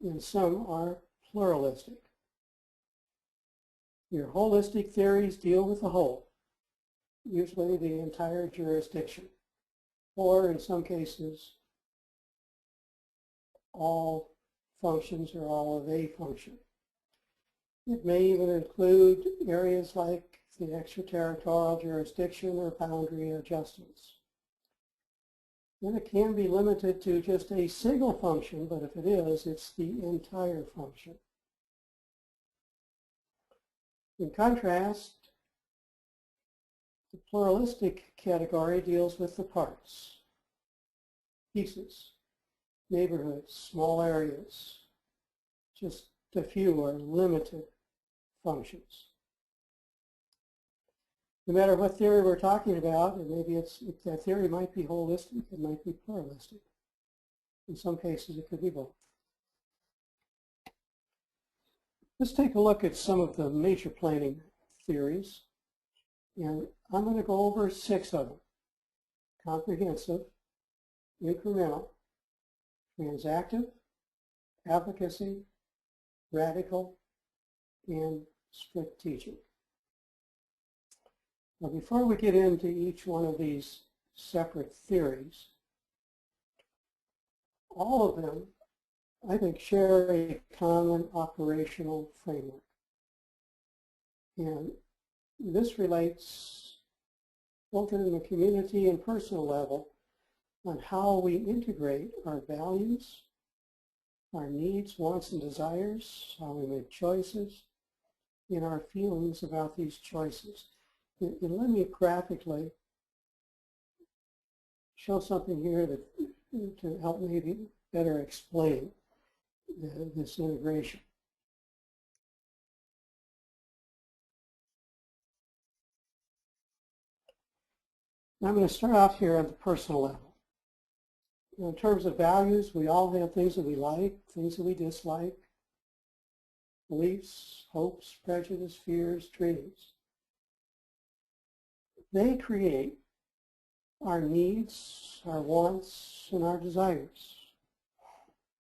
and some are pluralistic. Your holistic theories deal with the whole, usually the entire jurisdiction, or in some cases, all functions or all of a function. It may even include areas like the extraterritorial jurisdiction or boundary adjustments. And it can be limited to just a single function, but if it is, it's the entire function. In contrast, the pluralistic category deals with the parts, pieces, neighborhoods, small areas, just a few or limited functions. No matter what theory we're talking about, and maybe that theory might be holistic, it might be pluralistic. In some cases, it could be both. Let's take a look at some of the major planning theories. And I'm going to go over 6 of them: comprehensive, incremental, transactive, advocacy, radical, and strategic. Now, before we get into each one of these separate theories, all of them, I think, share a common operational framework. And this relates both in the community and personal level on how we integrate our values, our needs, wants, and desires, how we make choices, and our feelings about these choices. And let me graphically show something here that to help maybe better explain this integration. I'm going to start off here at the personal level. In terms of values, we all have things that we like, things that we dislike, beliefs, hopes, prejudice, fears, dreams. They create our needs, our wants, and our desires.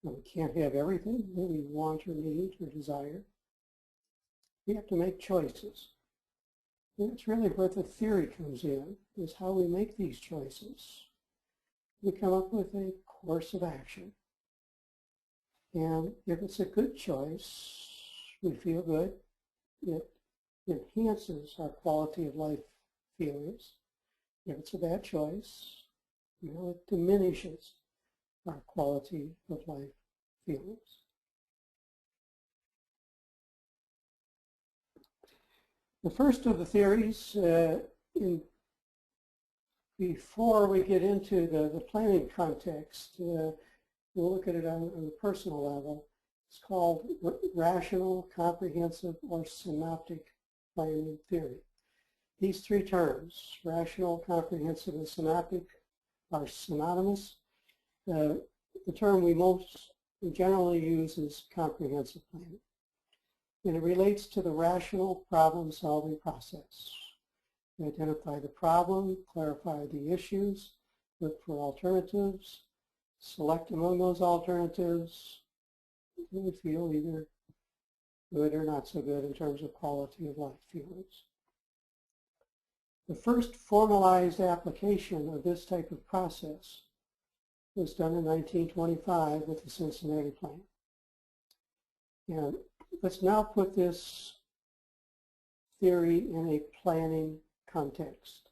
And we can't have everything that we want or need or desire. We have to make choices. And it's really where the theory comes in, is how we make these choices. We come up with a course of action. And if it's a good choice, we feel good. It enhances our quality of life feelings. If it's a bad choice, it diminishes our quality of life feelings. The first of the theories, before we get into the planning context, we'll look at it on the personal level. It's called rational, comprehensive, or synoptic planning theory. These three terms, rational, comprehensive, and synoptic, are synonymous. The term we most generally use is comprehensive planning. And it relates to the rational problem-solving process. We identify the problem, clarify the issues, look for alternatives, select among those alternatives, and we feel either good or not so good in terms of quality of life feelings. The first formalized application of this type of process was done in 1925 with the Cincinnati Plan. And let's now put this theory in a planning context.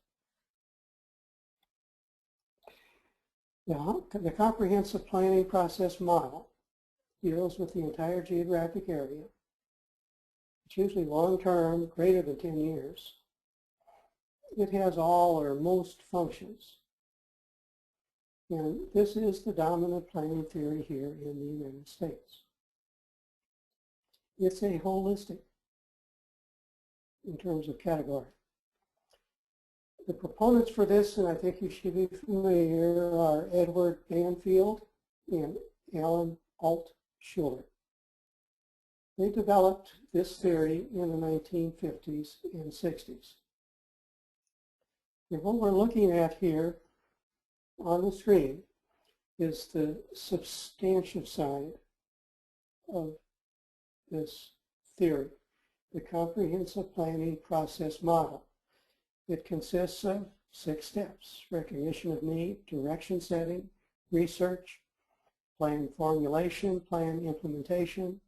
The comprehensive planning process model deals with the entire geographic area. It's usually long-term, greater than 10 years. It has all or most functions. And this is the dominant planning theory here in the United States. It's a holistic in terms of category. The proponents for this, and I think you should be familiar, are Edward Banfield and Alan Altshuler. They developed this theory in the 1950s and 60s. And what we're looking at here on the screen is the substantive side of this theory, the comprehensive planning process model. It consists of 6 steps: recognition of need, direction setting, research, plan formulation, plan implementation,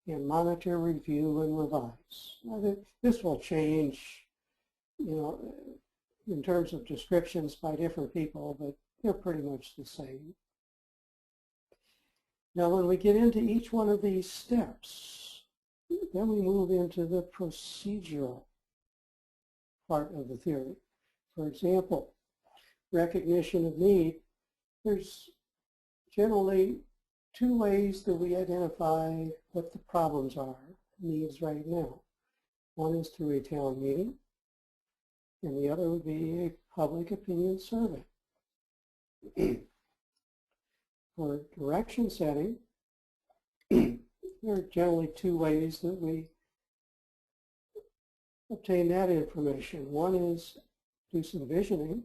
and monitor, review, and revise. Now, this will change, in terms of descriptions by different people, but they're pretty much the same. Now, when we get into each one of these steps, then we move into the procedural part of the theory. For example, recognition of need. There's generally 2 ways that we identify what the problems are, needs right now. One is through a town meeting, and the other would be a public opinion survey. For direction setting, there are generally 2 ways that we obtain that information. One is do some visioning,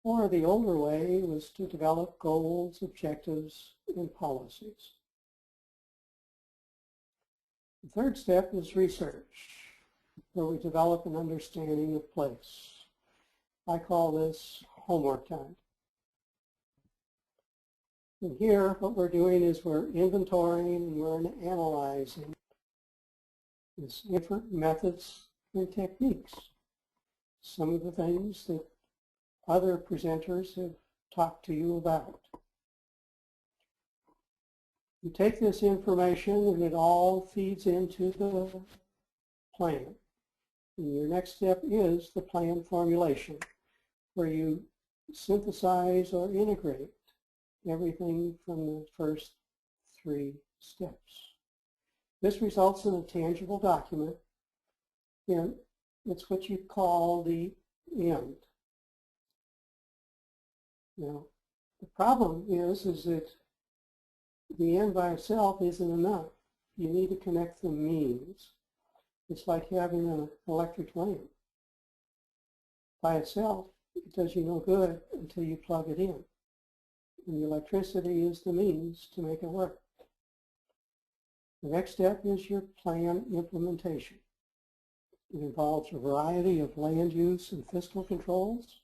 or the older way was to develop goals, objectives, and policies. The third step is research, where we develop an understanding of place. I call this homework time. And here, what we're doing is we're inventorying and we're analyzing these different methods and techniques. Some of the things that other presenters have talked to you about. You take this information and it all feeds into the plan. And your next step is the plan formulation, where you synthesize or integrate everything from the first 3 steps. This results in a tangible document, and it's what you call the end. Now, the problem is that the end by itself isn't enough. You need to connect the means. It's like having an electric lamp. By itself, it does you no good until you plug it in. And the electricity is the means to make it work. The next step is your plan implementation. It involves a variety of land use and fiscal controls.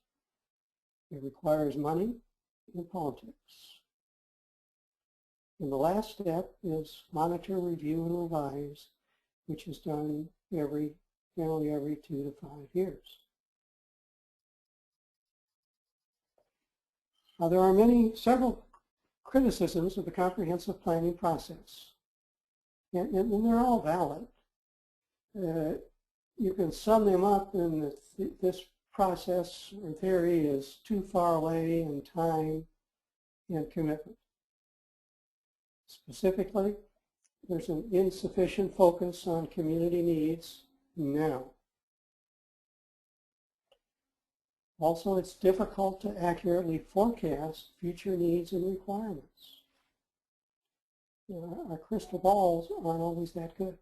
It requires money and politics. And the last step is monitor, review, and revise, which is done generally every 2 to 5 years. Now, there are several criticisms of the comprehensive planning process, and they're all valid. You can sum them up in that this process or theory is too far away in time and commitment. Specifically, there's an insufficient focus on community needs now. Also, it's difficult to accurately forecast future needs and requirements. Our crystal balls aren't always that good.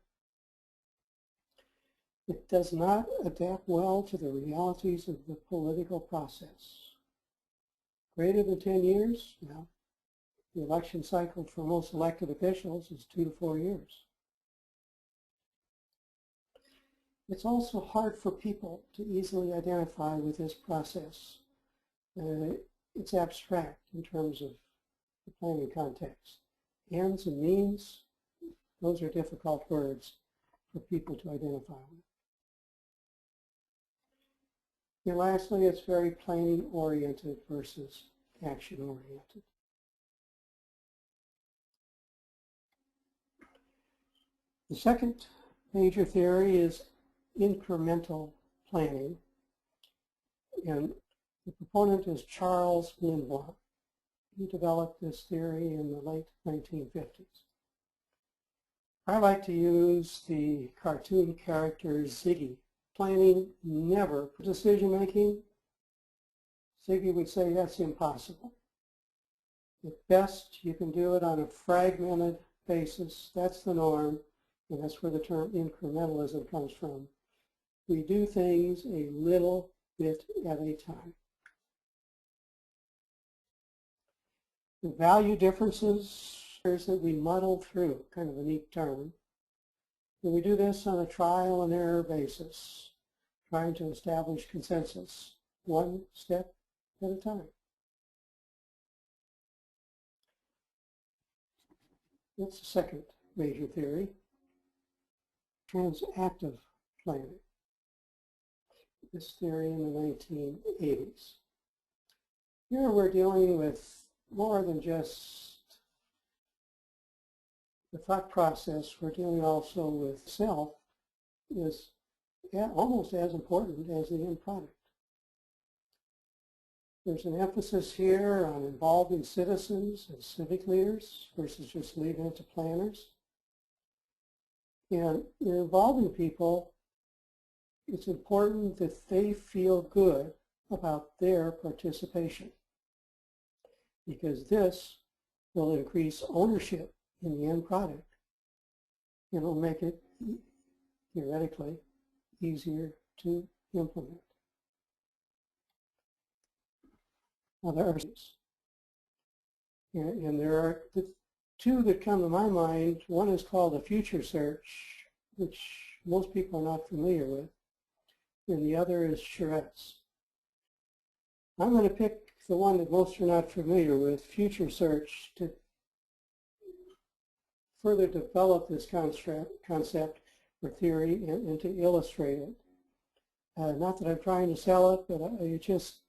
It does not adapt well to the realities of the political process. Greater than 10 years? Well, the election cycle for most elected officials is 2 to 4 years. It's also hard for people to easily identify with this process. It's abstract in terms of the planning context. Ends and means, those are difficult words for people to identify with. And lastly, it's very planning-oriented versus action-oriented. The second major theory is incremental planning, and the proponent is Charles Lindblom. He developed this theory in the late 1950s. I like to use the cartoon character Ziggy. Planning never decision making. Ziggy would say that's impossible. At best, you can do it on a fragmented basis. That's the norm, and that's where the term incrementalism comes from. We do things a little bit at a time. The value differences that we muddle through, kind of a neat term. And we do this on a trial and error basis, trying to establish consensus, one step at a time. That's the second major theory, transactive planning. This theory in the 1980s. Here we're dealing with more than just the thought process. We're dealing also with self is almost as important as the end product. There's an emphasis here on involving citizens and civic leaders versus just leaving it to planners. And in involving people, it's important that they feel good about their participation, because this will increase ownership in the end product. It'll make it, theoretically, easier to implement. Now there are and there are the two that come to my mind. One is called a future search, which most people are not familiar with, and the other is charrettes. I'm going to pick the one that most are not familiar with, future search, to further develop this concept or theory and to illustrate it. Not that I'm trying to sell it, but it just,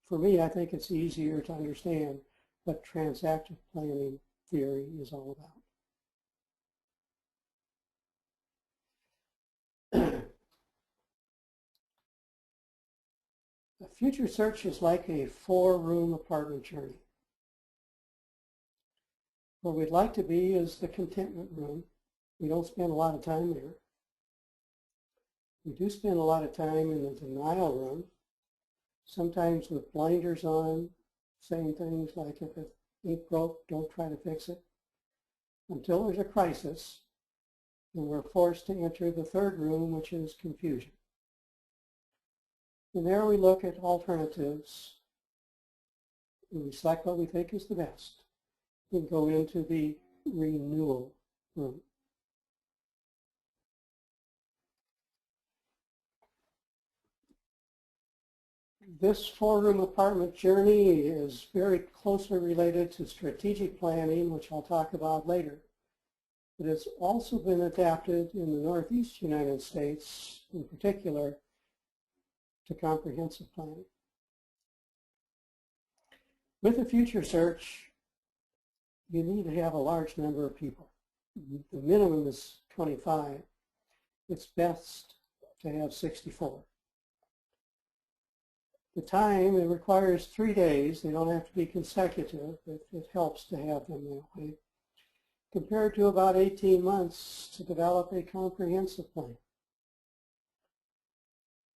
for me, I think it's easier to understand what transactive planning theory is all about. A future search is like a 4-room apartment journey. Where we'd like to be is the contentment room. We don't spend a lot of time there. We do spend a lot of time in the denial room, sometimes with blinders on, saying things like, if it ain't broke, don't try to fix it, until there's a crisis and we're forced to enter the third room, which is confusion. And there we look at alternatives and we select what we think is the best and go into the renewal room. This four-room apartment journey is very closely related to strategic planning, which I'll talk about later. But it's also been adapted in the Northeast United States, in particular, to comprehensive planning. With a future search, you need to have a large number of people. The minimum is 25. It's best to have 64. The time, it requires 3 days. They don't have to be consecutive, but it helps to have them that way, compared to about 18 months to develop a comprehensive plan.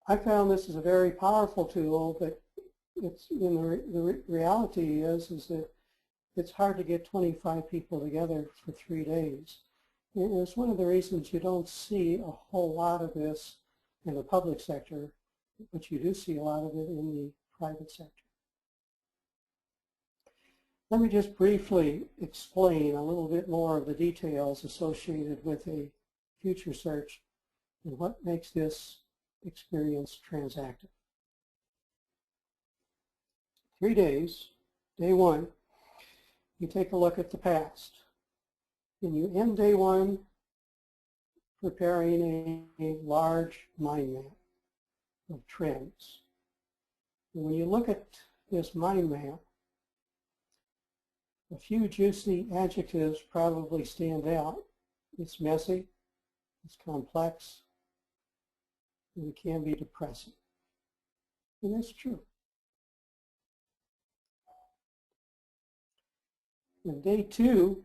I found this is a very powerful tool, but it's, the reality is that it's hard to get 25 people together for 3 days. And it's one of the reasons you don't see a whole lot of this in the public sector, but you do see a lot of it in the private sector. Let me just briefly explain a little bit more of the details associated with a future search and what makes this experience transactive. 3 days, day one, you take a look at the past. And you end day one preparing a large mind map of trends. And when you look at this mind map, a few juicy adjectives probably stand out. It's messy, it's complex, and it can be depressing. And that's true. In day two,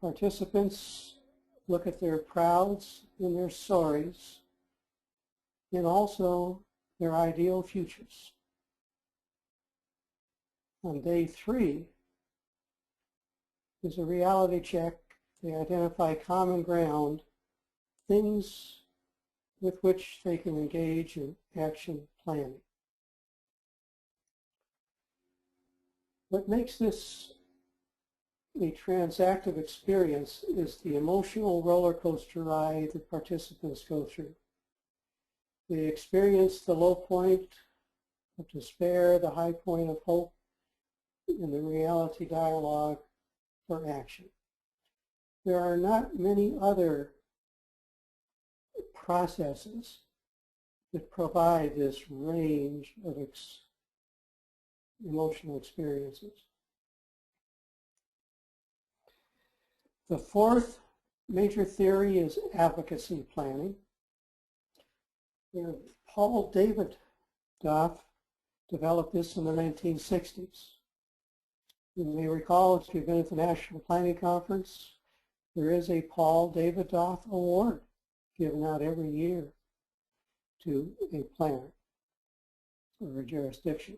participants look at their prouds and their sorries, and also their ideal futures. On day three is a reality check. They identify common ground, things with which they can engage in action planning. What makes this a transactive experience is the emotional roller coaster ride that participants go through. They experience the low point of despair, the high point of hope, and the reality dialogue for action. There are not many other processes that provide this range of emotional experiences. The fourth major theory is advocacy planning. Paul Davidoff developed this in the 1960s. You may recall, if you've been at the National Planning Conference, there is a Paul Davidoff Award given out every year to a planner or a jurisdiction.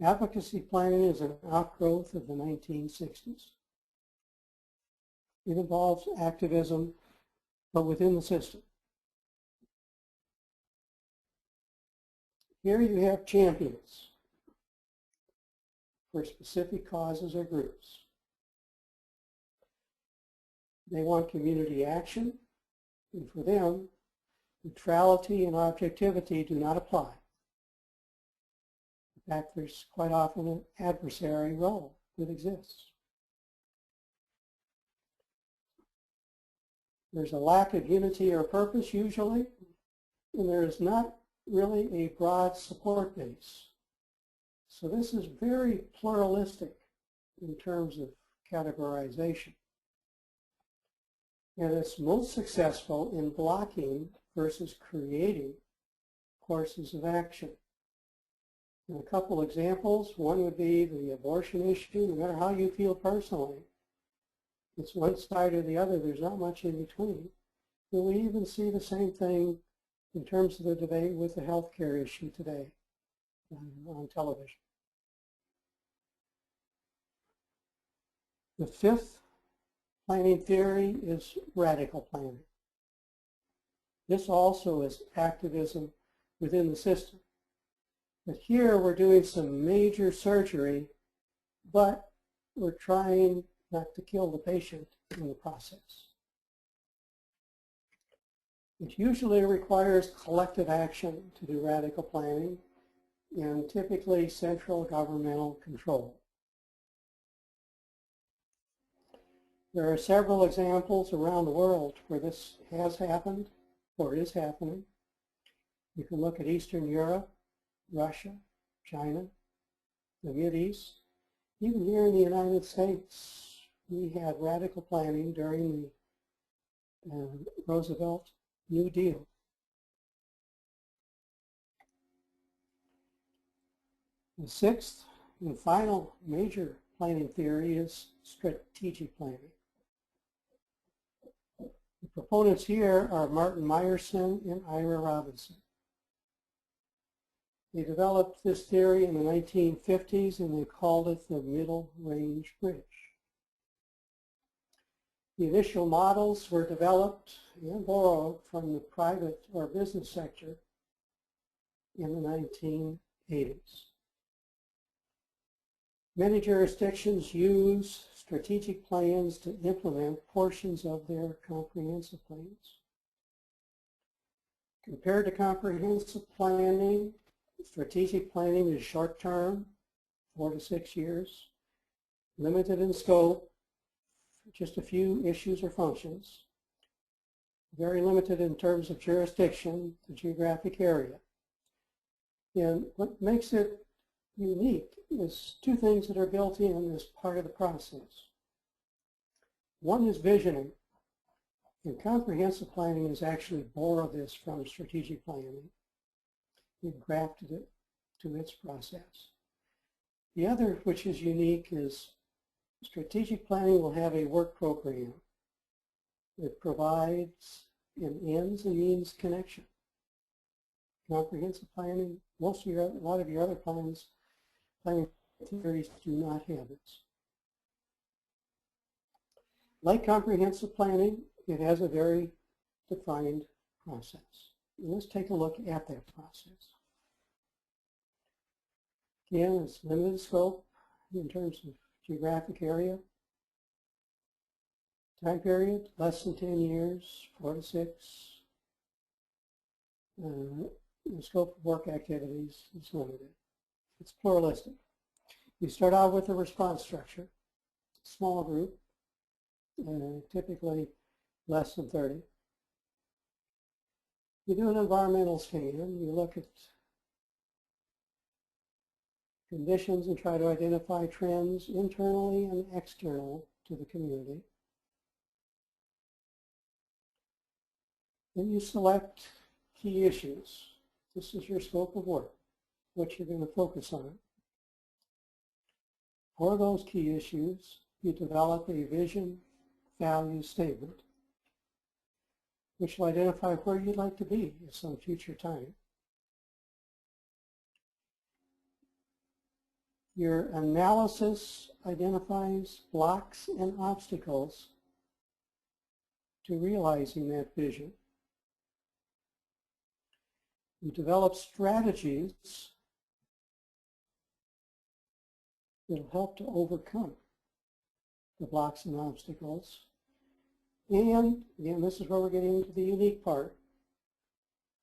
Advocacy planning is an outgrowth of the 1960s. It involves activism, but within the system. Here you have champions for specific causes or groups. They want community action, and for them, neutrality and objectivity do not apply. In fact, there's quite often an adversary role that exists. There's a lack of unity or purpose usually, and there is not really a broad support base. So this is very pluralistic in terms of categorization. And it's most successful in blocking versus creating courses of action. And a couple examples, one would be the abortion issue. No matter how you feel personally, it's one side or the other. There's not much in between. And we even see the same thing in terms of the debate with the healthcare issue today on television. The fifth planning theory is radical planning. This also is activism within the system. But here we're doing some major surgery, but we're trying not to kill the patient in the process. It usually requires collective action to do radical planning and typically central governmental control. There are several examples around the world where this has happened or is happening. You can look at Eastern Europe, Russia, China, the Mideast. Even here in the United States, we had radical planning during the Roosevelt New Deal. The sixth and final major planning theory is strategic planning. The proponents here are Martin Meyerson and Ira Robinson. They developed this theory in the 1950s and they called it the Middle Range Bridge. The initial models were developed and borrowed from the private or business sector in the 1980s. Many jurisdictions use strategic plans to implement portions of their comprehensive plans. Compared to comprehensive planning, strategic planning is short-term, 4 to 6 years, limited in scope, just a few issues or functions, very limited in terms of jurisdiction, the geographic area. And what makes it unique is two things that are built in as part of the process. One is visioning, and comprehensive planning has actually borrowed this from strategic planning and grafted it to its process. The other, which is unique, is strategic planning will have a work program that provides an ends and means connection. Comprehensive planning, a lot of your other planning theories do not have this. Like comprehensive planning, it has a very defined process. And let's take a look at that process. Again, it's limited scope in terms of geographic area. Time period, less than 10 years, 4 to 6. The scope of work activities is limited. It's pluralistic. You start out with a response structure, small group, typically less than 30. You do an environmental scan. You look at conditions and try to identify trends internally and external to the community. Then you select key issues. This is your scope of work, what you're going to focus on. For those key issues, you develop a vision value statement, which will identify where you'd like to be at some future time. Your analysis identifies blocks and obstacles to realizing that vision. You develop strategies that will help to overcome the blocks and obstacles. And again, this is where we're getting into the unique part.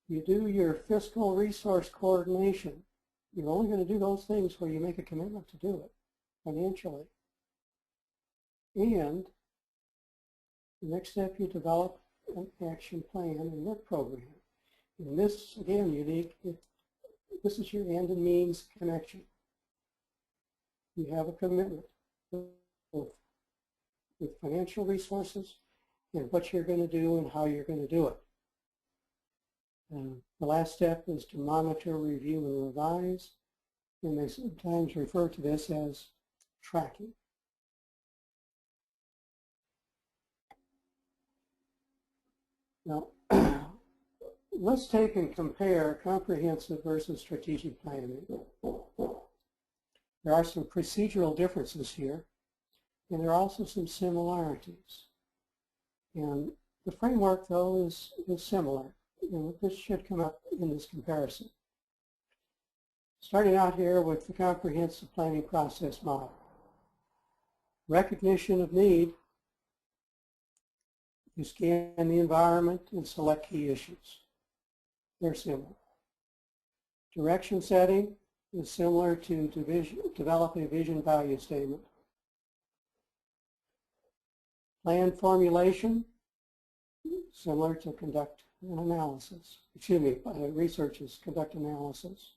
You do your fiscal resource coordination. You're only going to do those things where you make a commitment to do it financially. And the next step, you develop an action plan and work program. And this, again, unique, this is your end and means connection. You have a commitment both with financial resources and what you're going to do and how you're going to do it. The last step is to monitor, review, and revise, and they sometimes refer to this as tracking. Now, let's take and compare comprehensive versus strategic planning. There are some procedural differences here, and there are also some similarities. And the framework, though, is similar. And this should come up in this comparison. Starting out here with the comprehensive planning process model. Recognition of need. You scan the environment and select key issues. They're similar. Direction setting is similar to develop a vision value statement. Plan formulation, similar to conduct an analysis. Researchers conduct analysis.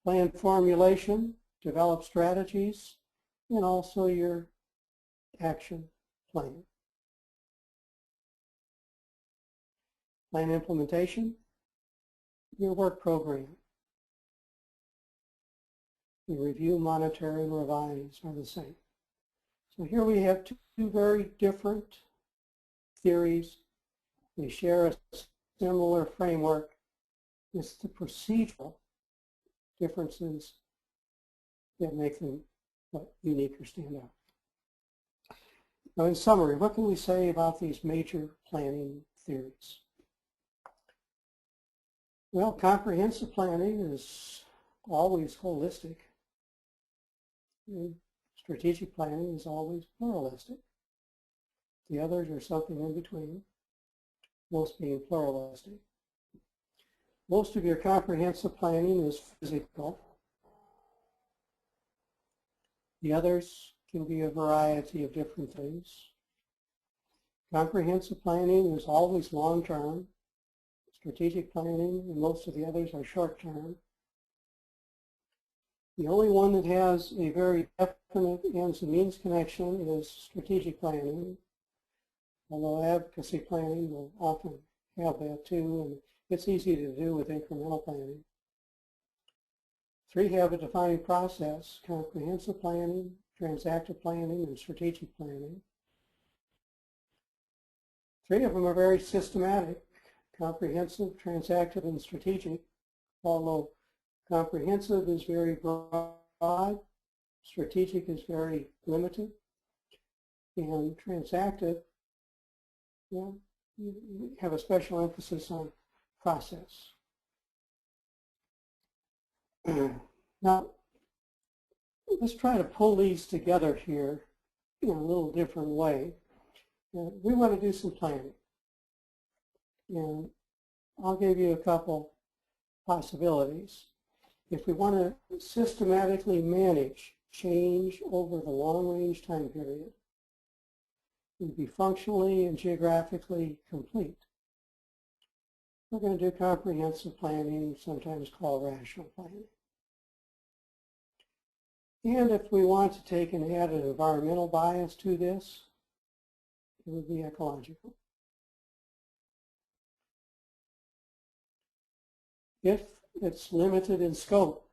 Plan formulation, develop strategies, and also your action plan. Plan implementation, your work program. You review, monitor, and revise are the same. So here we have two very different theories. They share a similar framework. It's the procedural differences that make them unique or stand out. Now, in summary, what can we say about these major planning theories? Well, comprehensive planning is always holistic. And strategic planning is always pluralistic. The others are something in between, most being pluralistic. Most of your comprehensive planning is physical. The others can be a variety of different things. Comprehensive planning is always long-term. Strategic planning and most of the others are short-term. The only one that has a very definite ends and means connection is strategic planning, although advocacy planning will often have that too, and it's easy to do with incremental planning. Three have a defined process: comprehensive planning, transactive planning, and strategic planning. Three of them are very systematic: comprehensive, transactive, and strategic, although comprehensive is very broad, strategic is very limited, and transactive, you have a special emphasis on process. Now, let's try to pull these together here in a little different way. We want to do some planning, and I'll give you a couple possibilities. If we want to systematically manage change over the long-range time period, and be functionally and geographically complete, we're going to do comprehensive planning, sometimes called rational planning. And if we want to take and add an environmental bias to this, it would be ecological. If it's limited in scope,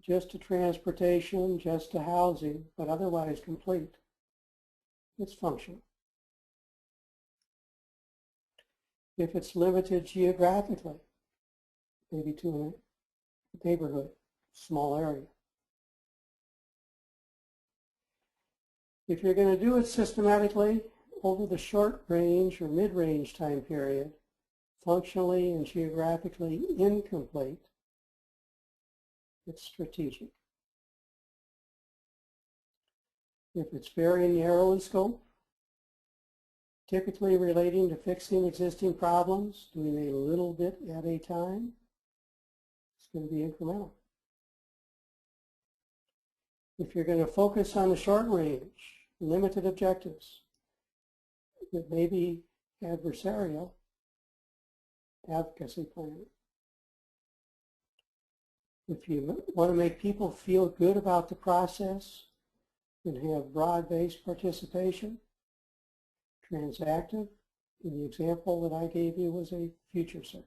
just to transportation, just to housing, but otherwise complete, it's functional. If it's limited geographically, maybe to a neighborhood, small area. If you're going to do it systematically over the short range or mid-range time period, functionally and geographically incomplete, it's strategic. If it's very narrow in scope, typically relating to fixing existing problems, doing a little bit at a time, it's going to be incremental. If you're going to focus on the short range, limited objectives, it may be adversarial, advocacy planning. If you want to make people feel good about the process and have broad-based participation, transactive, and the example that I gave you was a future search.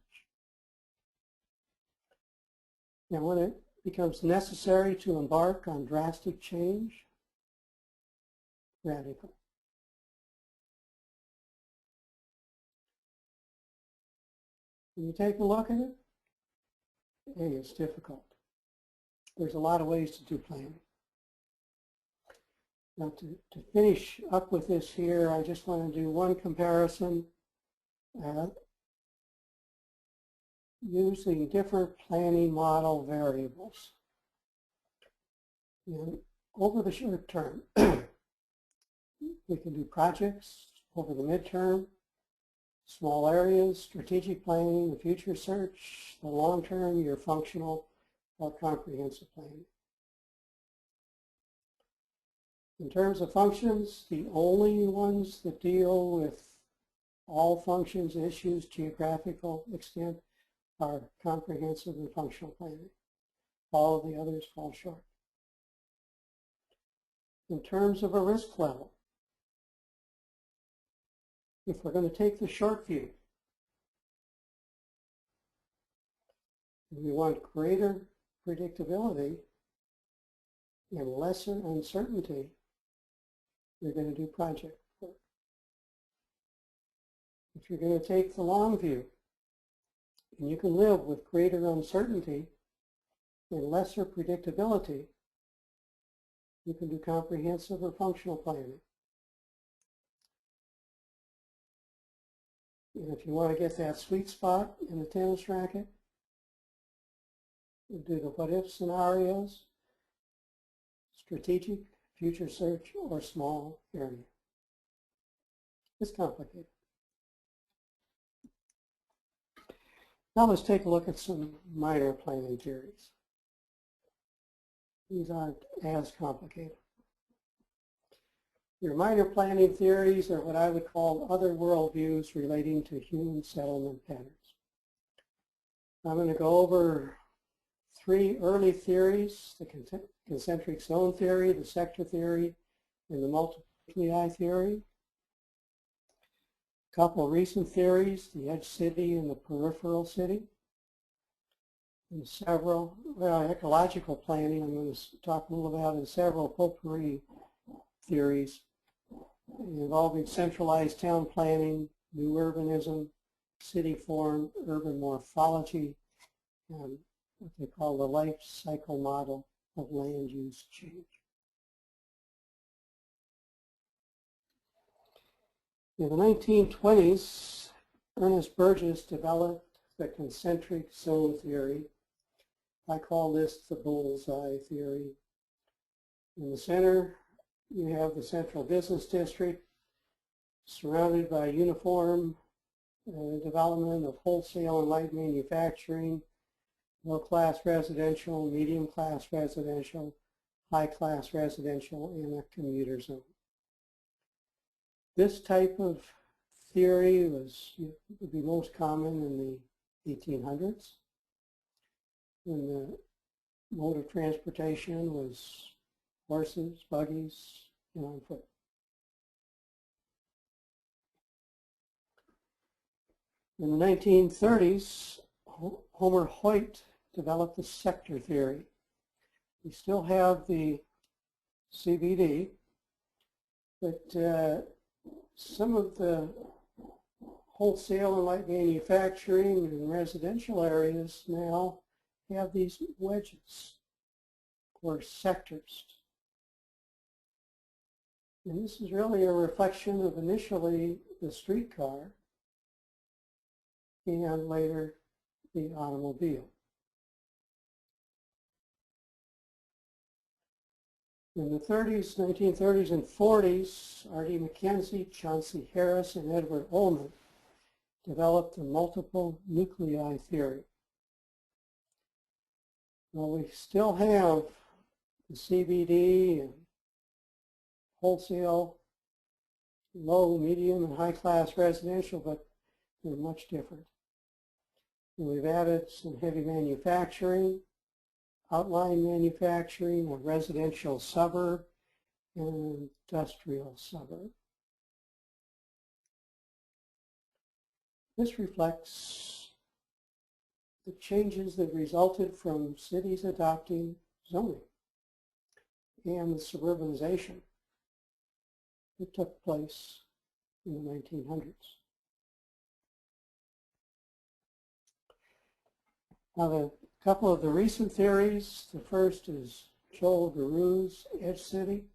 Now when it becomes necessary to embark on drastic change, radical. When you take a look at it, hey, it's difficult. There's a lot of ways to do planning. Now to finish up with this here, I just want to do one comparison using different planning model variables. And over the short term, we can do projects. Over the midterm, small areas, strategic planning, the future search. The long term, your functional or comprehensive planning. In terms of functions, the only ones that deal with all functions, issues, geographical extent are comprehensive and functional planning. All of the others fall short. In terms of a risk level, if we're going to take the short view, we want greater predictability and lesser uncertainty, you're going to do project work. If you're going to take the long view, and you can live with greater uncertainty and lesser predictability, you can do comprehensive or functional planning. And if you want to get that sweet spot in the tennis racket, you do the what-if scenarios, strategic, future search, or small area. It's complicated. Now let's take a look at some minor planning theories. These aren't as complicated. Your minor planning theories are what I would call other worldviews relating to human settlement patterns. I'm going to go over 3 early theories, the concentric zone theory, the sector theory, and the multiply theory. A couple recent theories, the edge city and the peripheral city. And several, ecological planning I'm going to talk a little about, and several potpourri theories involving centralized town planning, new urbanism, city form, urban morphology, and what they call the life cycle model of land use change. In the 1920s, Ernest Burgess developed the concentric zone theory. I call this the bullseye theory. In the center, you have the central business district surrounded by uniform development of wholesale and light manufacturing, low-class residential, medium-class residential, high-class residential, and a commuter zone. This type of theory would be most common in the 1800s, when the mode of transportation was horses, buggies, and on foot. In the 1930s, Homer Hoyt developed the sector theory. We still have the CBD, but some of the wholesale and light manufacturing and residential areas now have these wedges or sectors. And this is really a reflection of initially the streetcar and later the automobile. In the 1930s and 40s, R.D. Mackenzie, Chauncey Harris, and Edward Ullman developed the multiple nuclei theory. Well, we still have the CBD and wholesale, low, medium, and high-class residential, but they're much different. And we've added some heavy manufacturing, outlying manufacturing, a residential suburb, and an industrial suburb. This reflects the changes that resulted from cities adopting zoning and the suburbanization that took place in the 1900s. Now, a couple of the recent theories. The first is Joel Garew's Edge City.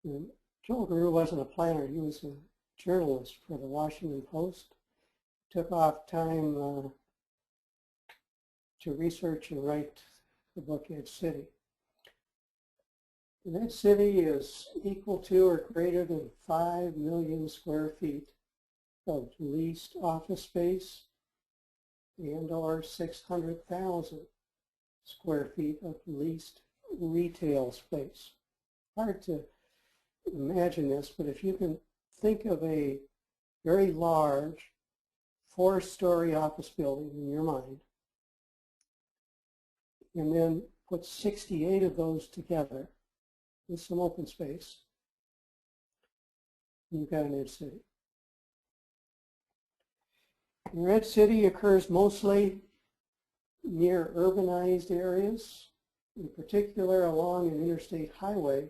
And Joel Garew wasn't a planner. He was a journalist for the Washington Post. Took off time to research and write the book Edge City. And Edge City is equal to or greater than 5 million square feet of leased office space and or 600,000 square feet of leased retail space. Hard to imagine this, but if you can think of a very large 4-story office building in your mind, and then put 68 of those together with some open space, you've got an edge city. Your edge city occurs mostly near urbanized areas, in particular along an interstate highway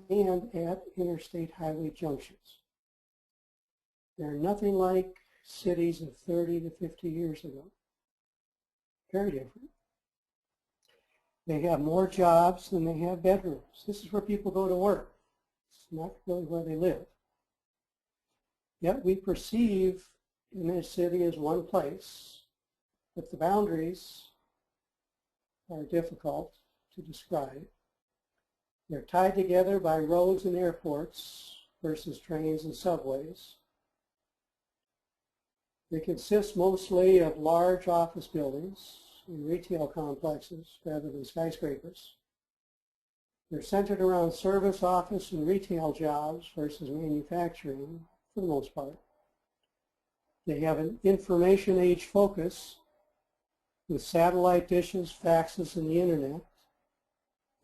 and at interstate highway junctions. They're nothing like cities of 30 to 50 years ago. Very different. They have more jobs than they have bedrooms. This is where people go to work. It's not really where they live. Yet we perceive in this city as one place, but the boundaries are difficult to describe. They're tied together by roads and airports versus trains and subways. They consist mostly of large office buildings and retail complexes rather than skyscrapers. They're centered around service, office, and retail jobs versus manufacturing for the most part. They have an information age focus with satellite dishes, faxes, and the internet,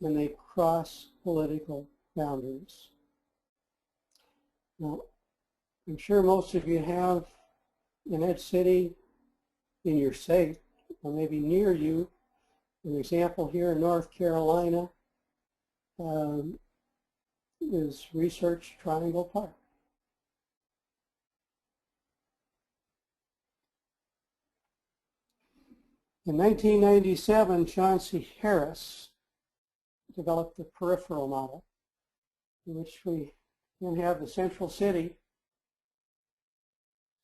and they cross political boundaries. Now, I'm sure most of you have an edge city in your state, or maybe near you. An example here in North Carolina is Research Triangle Park. In 1997, Chauncey Harris developed the peripheral model, in which we then have the central city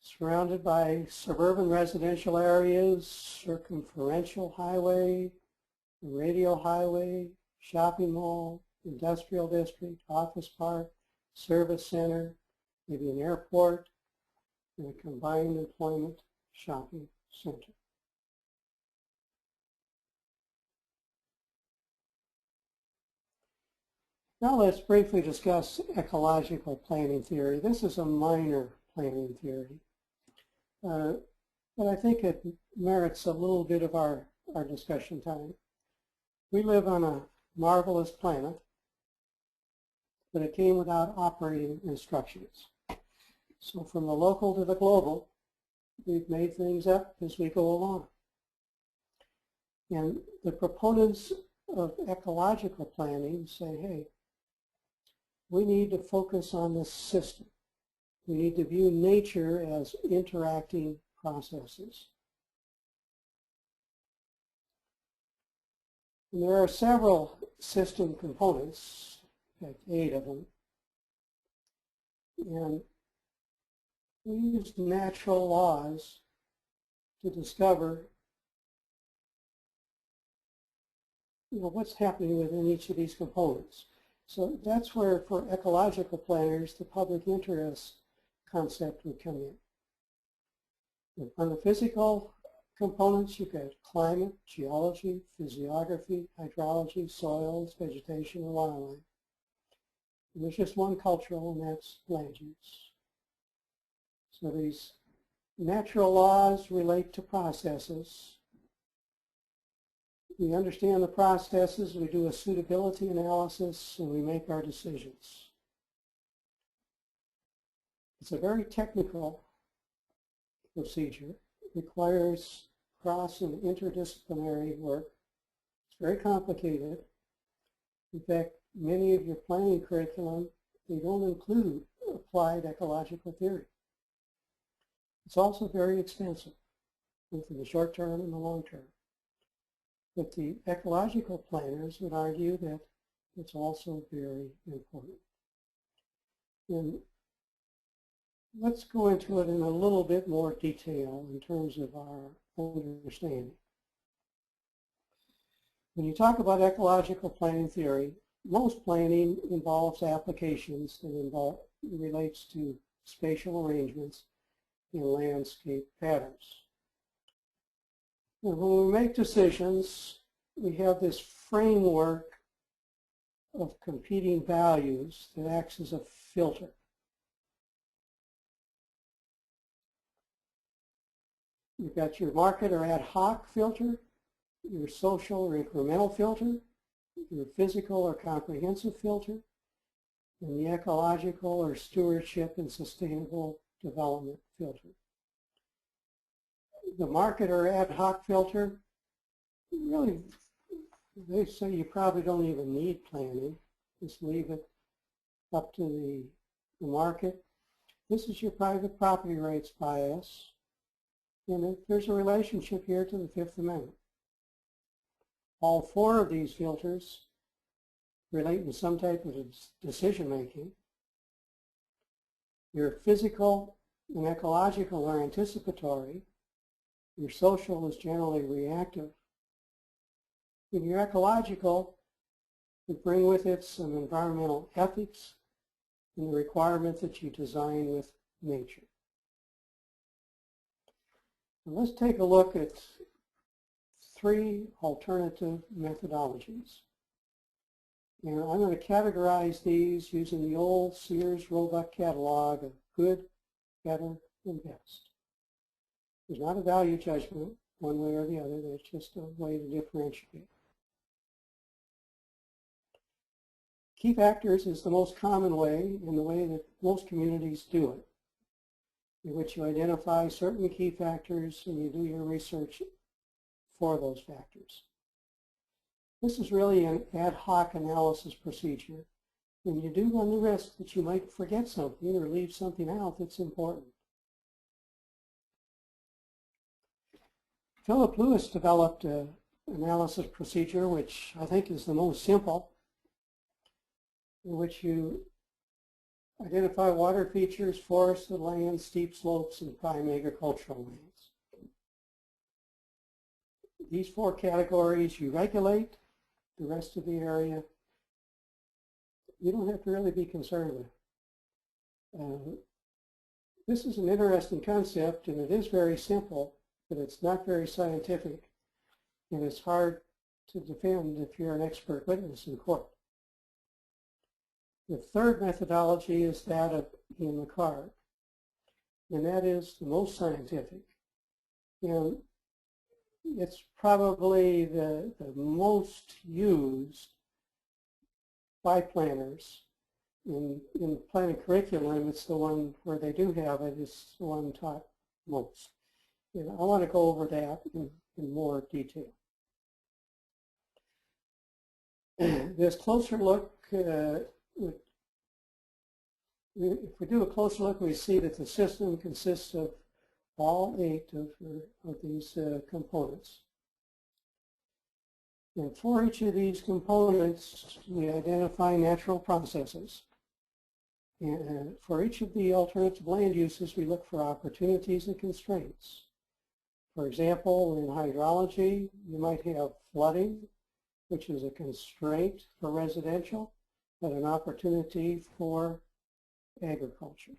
surrounded by suburban residential areas, circumferential highway, radial highway, shopping mall, industrial district, office park, service center, maybe an airport, and a combined employment shopping center. Now let's briefly discuss ecological planning theory. This is a minor planning theory, but I think it merits a little bit of our discussion time. We live on a marvelous planet, but it came without operating instructions. So from the local to the global, we've made things up as we go along. And the proponents of ecological planning say, hey, we need to focus on this system. We need to view nature as interacting processes. And there are several system components, in fact 8 of them. And we use natural laws to discover what's happening within each of these components. So that's where, for ecological planners, the public interest concept would come in. And on the physical components, you've got climate, geology, physiography, hydrology, soils, vegetation, and wildlife. And there's just one cultural, and that's land use. So these natural laws relate to processes. We understand the processes, we do a suitability analysis, and we make our decisions. It's a very technical procedure. It requires cross and interdisciplinary work. It's very complicated. In fact, many of your planning curriculum, they don't include applied ecological theory. It's also very expensive, both in the short term and the long term. But the ecological planners would argue that it's also very important. And let's go into it in a little bit more detail in terms of our understanding. When you talk about ecological planning theory, most planning involves applications that relates to spatial arrangements and landscape patterns. And when we make decisions, we have this framework of competing values that acts as a filter. You've got your market or ad hoc filter, your social or incremental filter, your physical or comprehensive filter, and the ecological or stewardship and sustainable development filter. The market or ad hoc filter, really, they say you probably don't even need planning. Just leave it up to the market. This is your private property rights bias. And there's a relationship here to the Fifth Amendment. All four of these filters relate to some type of decision making. Your physical and ecological are anticipatory. Your social is generally reactive. And your ecological would bring with it some environmental ethics and the requirement that you design with nature. Now let's take a look at three alternative methodologies. And I'm going to categorize these using the old Sears Roebuck catalog of good, better, and best. There's not a value judgment one way or the other. There's just a way to differentiate. Key factors is the most common way and the way that most communities do it, in which you identify certain key factors and you do your research for those factors. This is really an ad hoc analysis procedure, and you do run the risk that you might forget something or leave something out that's important. Philip Lewis developed an analysis procedure which I think is the most simple, in which you identify water features, forested lands, steep slopes, and prime agricultural lands. These four categories you regulate. The rest of the area you don't have to really be concerned with. This is an interesting concept, and it is very simple, but it's not very scientific, and it's hard to defend if you're an expert witness in court. The third methodology is that of Ian McCarg, and that is the most scientific. And it's probably the most used by planners. In the planning curriculum, it's the one where they do have it, it's the one taught most. And I want to go over that in more detail. This closer look, if we do a closer look, we see that the system consists of all 8 of these components. And for each of these components, we identify natural processes. And for each of the alternative land uses, we look for opportunities and constraints. For example, in hydrology, you might have flooding, which is a constraint for residential, but an opportunity for agriculture.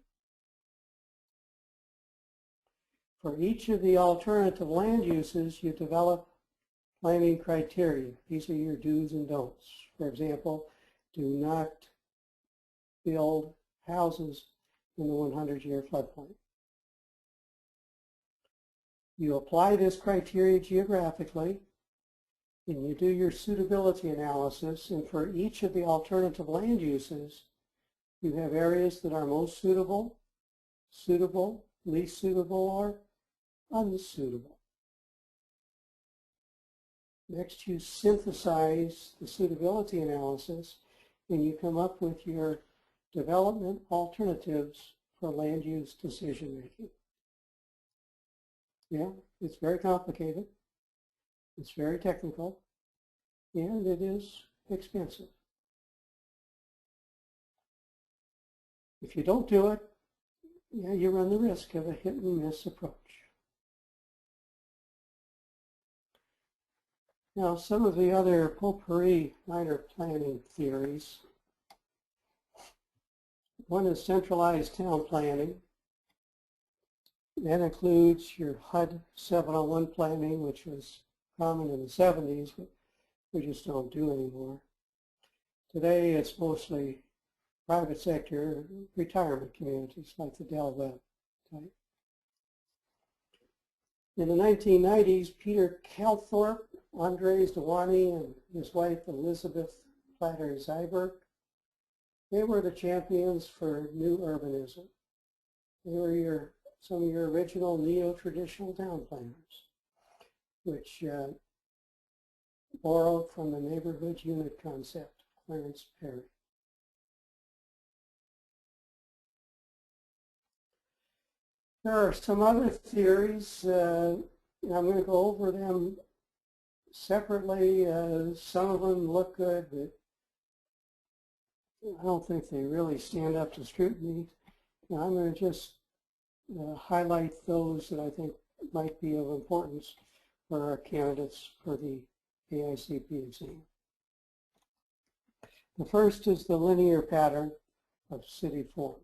For each of the alternative land uses, you develop planning criteria. These are your do's and don'ts. For example, do not build houses in the 100-year floodplain. You apply this criteria geographically, and you do your suitability analysis, and for each of the alternative land uses, you have areas that are most suitable, suitable, least suitable, or unsuitable. Next, you synthesize the suitability analysis, and you come up with your development alternatives for land use decision making. Yeah, it's very complicated. It's very technical, and it is expensive. If you don't do it, yeah, you run the risk of a hit and miss approach. Now, some of the other potpourri minor planning theories. One is centralized town planning. That includes your HUD 701 planning, which was common in the 70s, but we just don't do anymore. Today, it's mostly private sector retirement communities like the Del Webb type. In the 1990s, Peter Calthorpe, Andres Dewani, and his wife Elizabeth Platter-Zyberg, they were the champions for new urbanism. They were some of your original neo-traditional town planners, which borrowed from the neighborhood unit concept, Clarence Perry. There are some other theories, and I'm going to go over them separately. Some of them look good, but I don't think they really stand up to scrutiny. Now, I'm going to just highlight those that I think might be of importance for our candidates for the AICP exam. The first is the linear pattern of city form.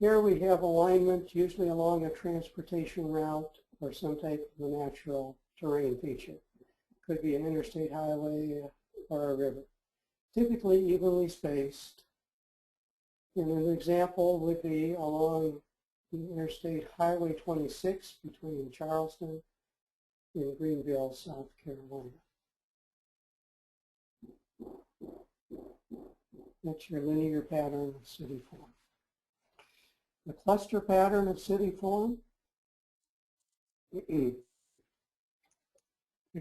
Here we have alignment usually along a transportation route or some type of a natural terrain feature. Could be an interstate highway or a river. Typically evenly spaced. And an example would be along the Interstate Highway 26 between Charleston and Greenville, South Carolina. That's your linear pattern of city form. The cluster pattern of city form, they're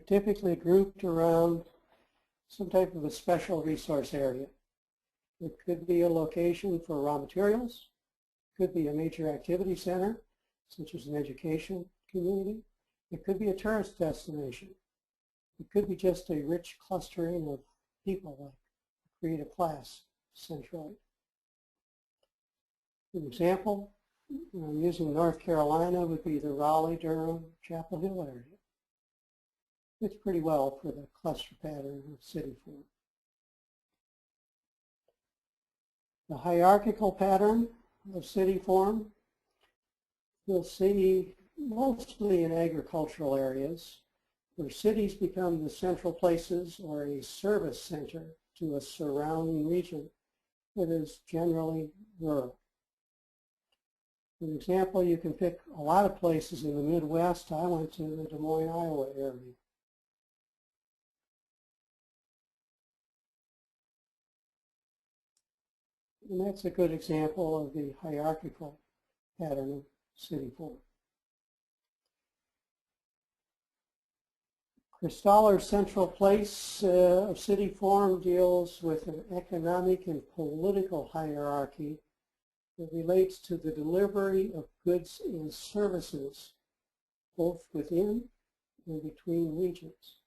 typically grouped around some type of a special resource area. It could be a location for raw materials, could be a major activity center, such as an education community. It could be a tourist destination. It could be just a rich clustering of people, like a creative class centroid. An example, I'm using North Carolina, would be the Raleigh, Durham, Chapel Hill area. Fits pretty well for the cluster pattern of city form. The hierarchical pattern of city form, you'll see mostly in agricultural areas, where cities become the central places or a service center to a surrounding region that is generally rural. For example, you can pick a lot of places in the Midwest. I went to the Des Moines, Iowa area. And that's a good example of the hierarchical pattern of city form. Kristoller's central place of city form deals with an economic and political hierarchy that relates to the delivery of goods and services, both within and between regions.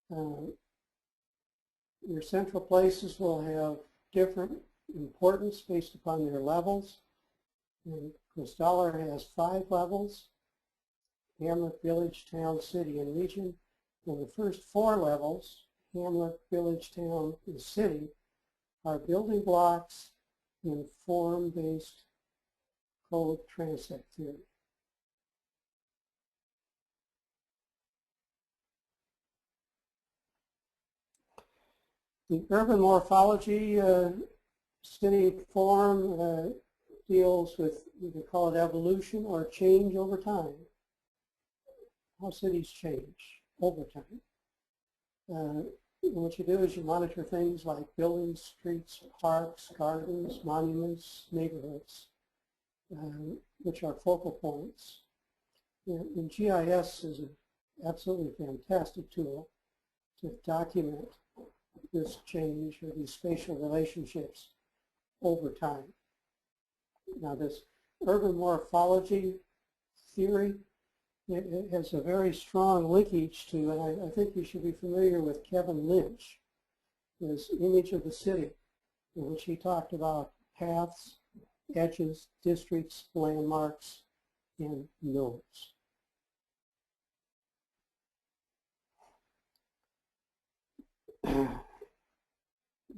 Your central places will have different importance based upon their levels. And Kristoller has 5 levels: hamlet, village, town, city, and region. And the first 4 levels, hamlet, village, town, and city, are building blocks in form-based code transect theory. The urban morphology city form deals with, we can call it evolution or change over time. How cities change over time. What you do is you monitor things like buildings, streets, parks, gardens, monuments, neighborhoods, which are focal points. And GIS is an absolutely fantastic tool to document this change or these spatial relationships over time. Now, this urban morphology theory. It has a very strong linkage to, and I think you should be familiar with Kevin Lynch, his image of the city, in which he talked about paths, edges, districts, landmarks, and nodes.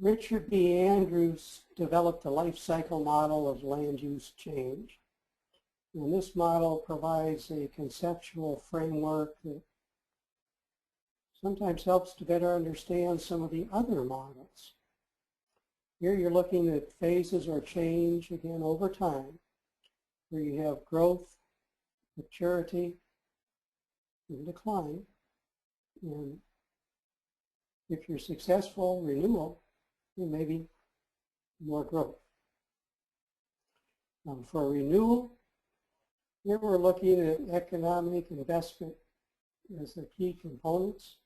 Richard B. Andrews developed a life cycle model of land use change. And this model provides a conceptual framework that sometimes helps to better understand some of the other models. Here you're looking at phases or change, again, over time, where you have growth, maturity, and decline. And if you're successful, renewal, then maybe more growth. For renewal, here we're looking at economic investment as the key components.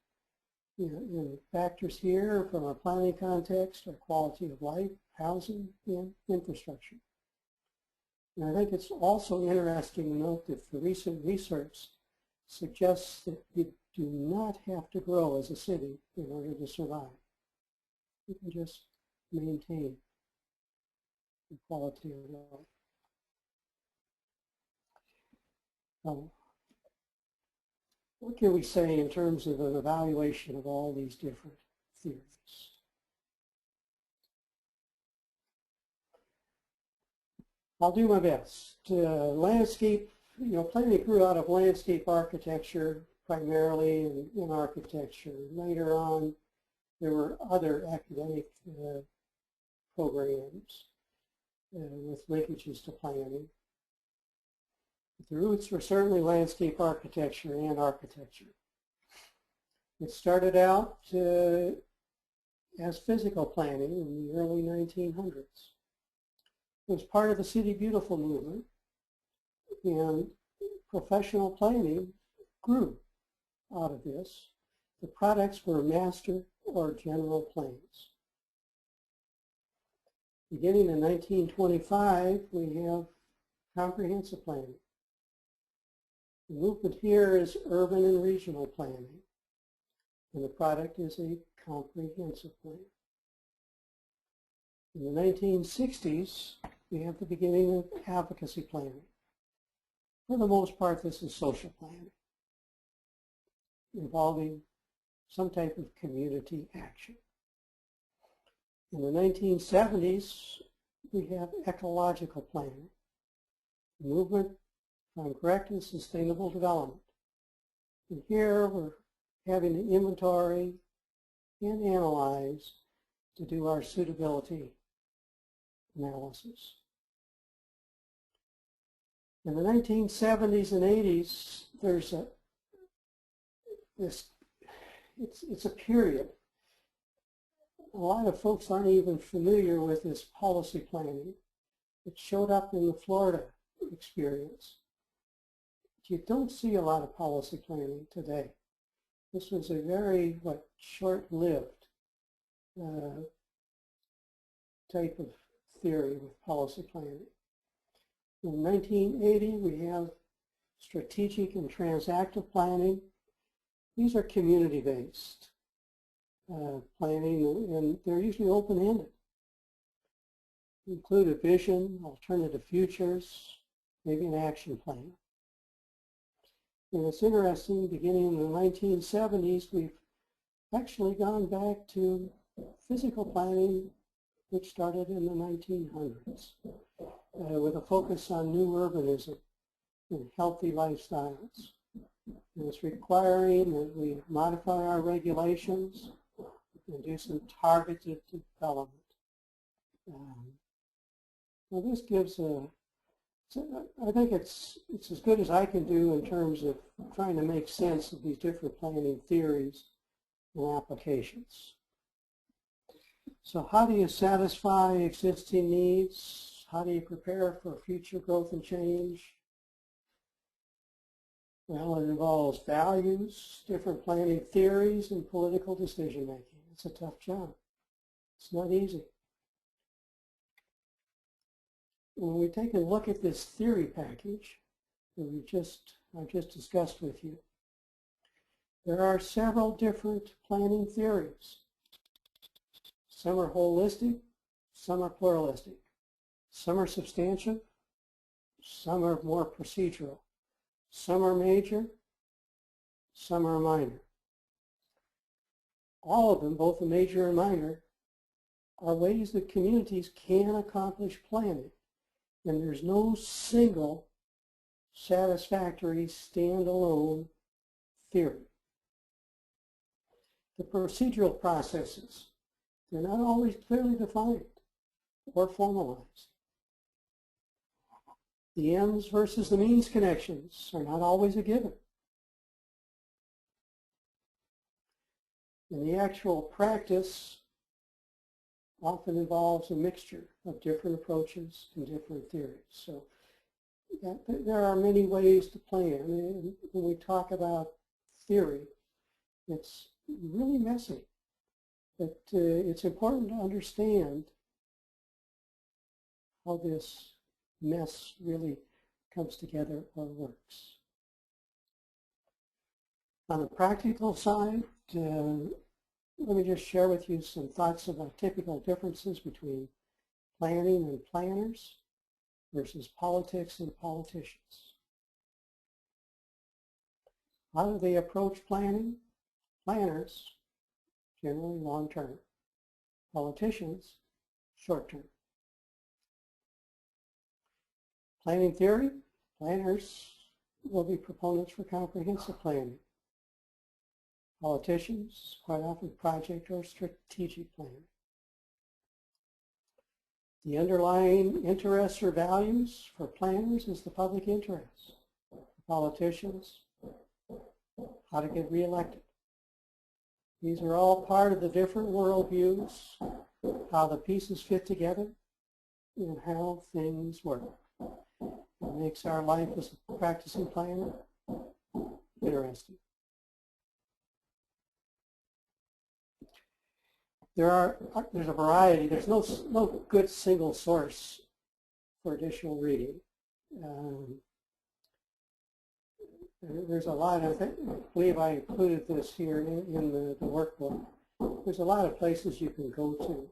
And factors here from a planning context are quality of life, housing, and infrastructure. And I think it's also interesting to note that the recent research suggests that you do not have to grow as a city in order to survive. You can just maintain the quality of life. What can we say in terms of an evaluation of all these different theories? I'll do my best. Landscape, planning grew out of landscape architecture primarily in architecture. Later on, there were other academic programs with linkages to planning. The roots were certainly landscape architecture and architecture. It started out as physical planning in the early 1900s. It was part of the City Beautiful movement, and professional planning grew out of this. The products were master or general plans. Beginning in 1925, we have comprehensive planning. The movement here is urban and regional planning, and the product is a comprehensive plan. In the 1960s, we have the beginning of advocacy planning. For the most part, this is social planning, involving some type of community action. In the 1970s, we have ecological planning, the movement on correct and sustainable development. And here we're having to inventory and analyze to do our suitability analysis. In the 1970s and 80s, there's it's a period. A lot of folks aren't even familiar with this policy planning. It showed up in the Florida experience. You don't see a lot of policy planning today. This was a very short-lived type of theory with policy planning. In 1980, we have strategic and transactive planning. These are community-based planning, and they're usually open-ended. Include a vision, alternative futures, maybe an action plan. And it's interesting, beginning in the 1970s, we've actually gone back to physical planning, which started in the 1900s, with a focus on new urbanism and healthy lifestyles. And it's requiring that we modify our regulations and do some targeted development. Well, this gives I think it's as good as I can do in terms of trying to make sense of these different planning theories and applications. So how do you satisfy existing needs? How do you prepare for future growth and change? Well, it involves values, different planning theories, and political decision making. It's a tough job. It's not easy. When we take a look at this theory package, that I just discussed with you. There are several different planning theories. Some are holistic, some are pluralistic. Some are substantive, some are more procedural. Some are major, some are minor. All of them, both the major and minor, are ways that communities can accomplish planning. And there's no single satisfactory standalone theory. The procedural processes, they're not always clearly defined or formalized. The ends versus the means connections are not always a given. And the actual practice often involves a mixture of different approaches and different theories. So there are many ways to plan. And when we talk about theory, it's really messy. But it's important to understand how this mess really comes together or works. On the practical side, let me just share with you some thoughts about typical differences between planning and planners versus politics and politicians. How do they approach planning? Planners, generally long-term. Politicians, short-term. Planning theory, planners will be proponents for comprehensive planning. Politicians, quite often project or strategic planning. The underlying interests or values for planners is the public interest. For politicians, how to get reelected. These are all part of the different worldviews, how the pieces fit together, and how things work. It makes our life as a practicing planner interesting. There's a variety. There's no good single source for additional reading. There's a lot. I believe I included this here in the workbook. There's a lot of places you can go to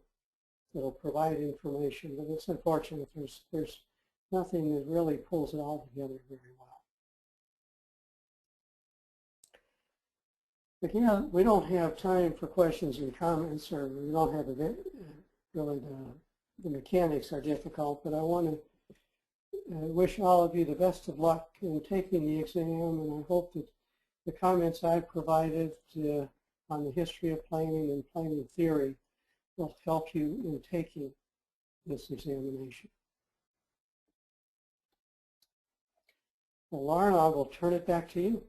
that will provide information, but it's unfortunate there's nothing that really pulls it all together very well. Again, we don't have time for questions and comments, or we don't have really the mechanics are difficult, but I want to wish all of you the best of luck in taking the exam, and I hope that the comments I've provided on the history of planning and planning theory will help you in taking this examination. Well, Lauren, I will turn it back to you.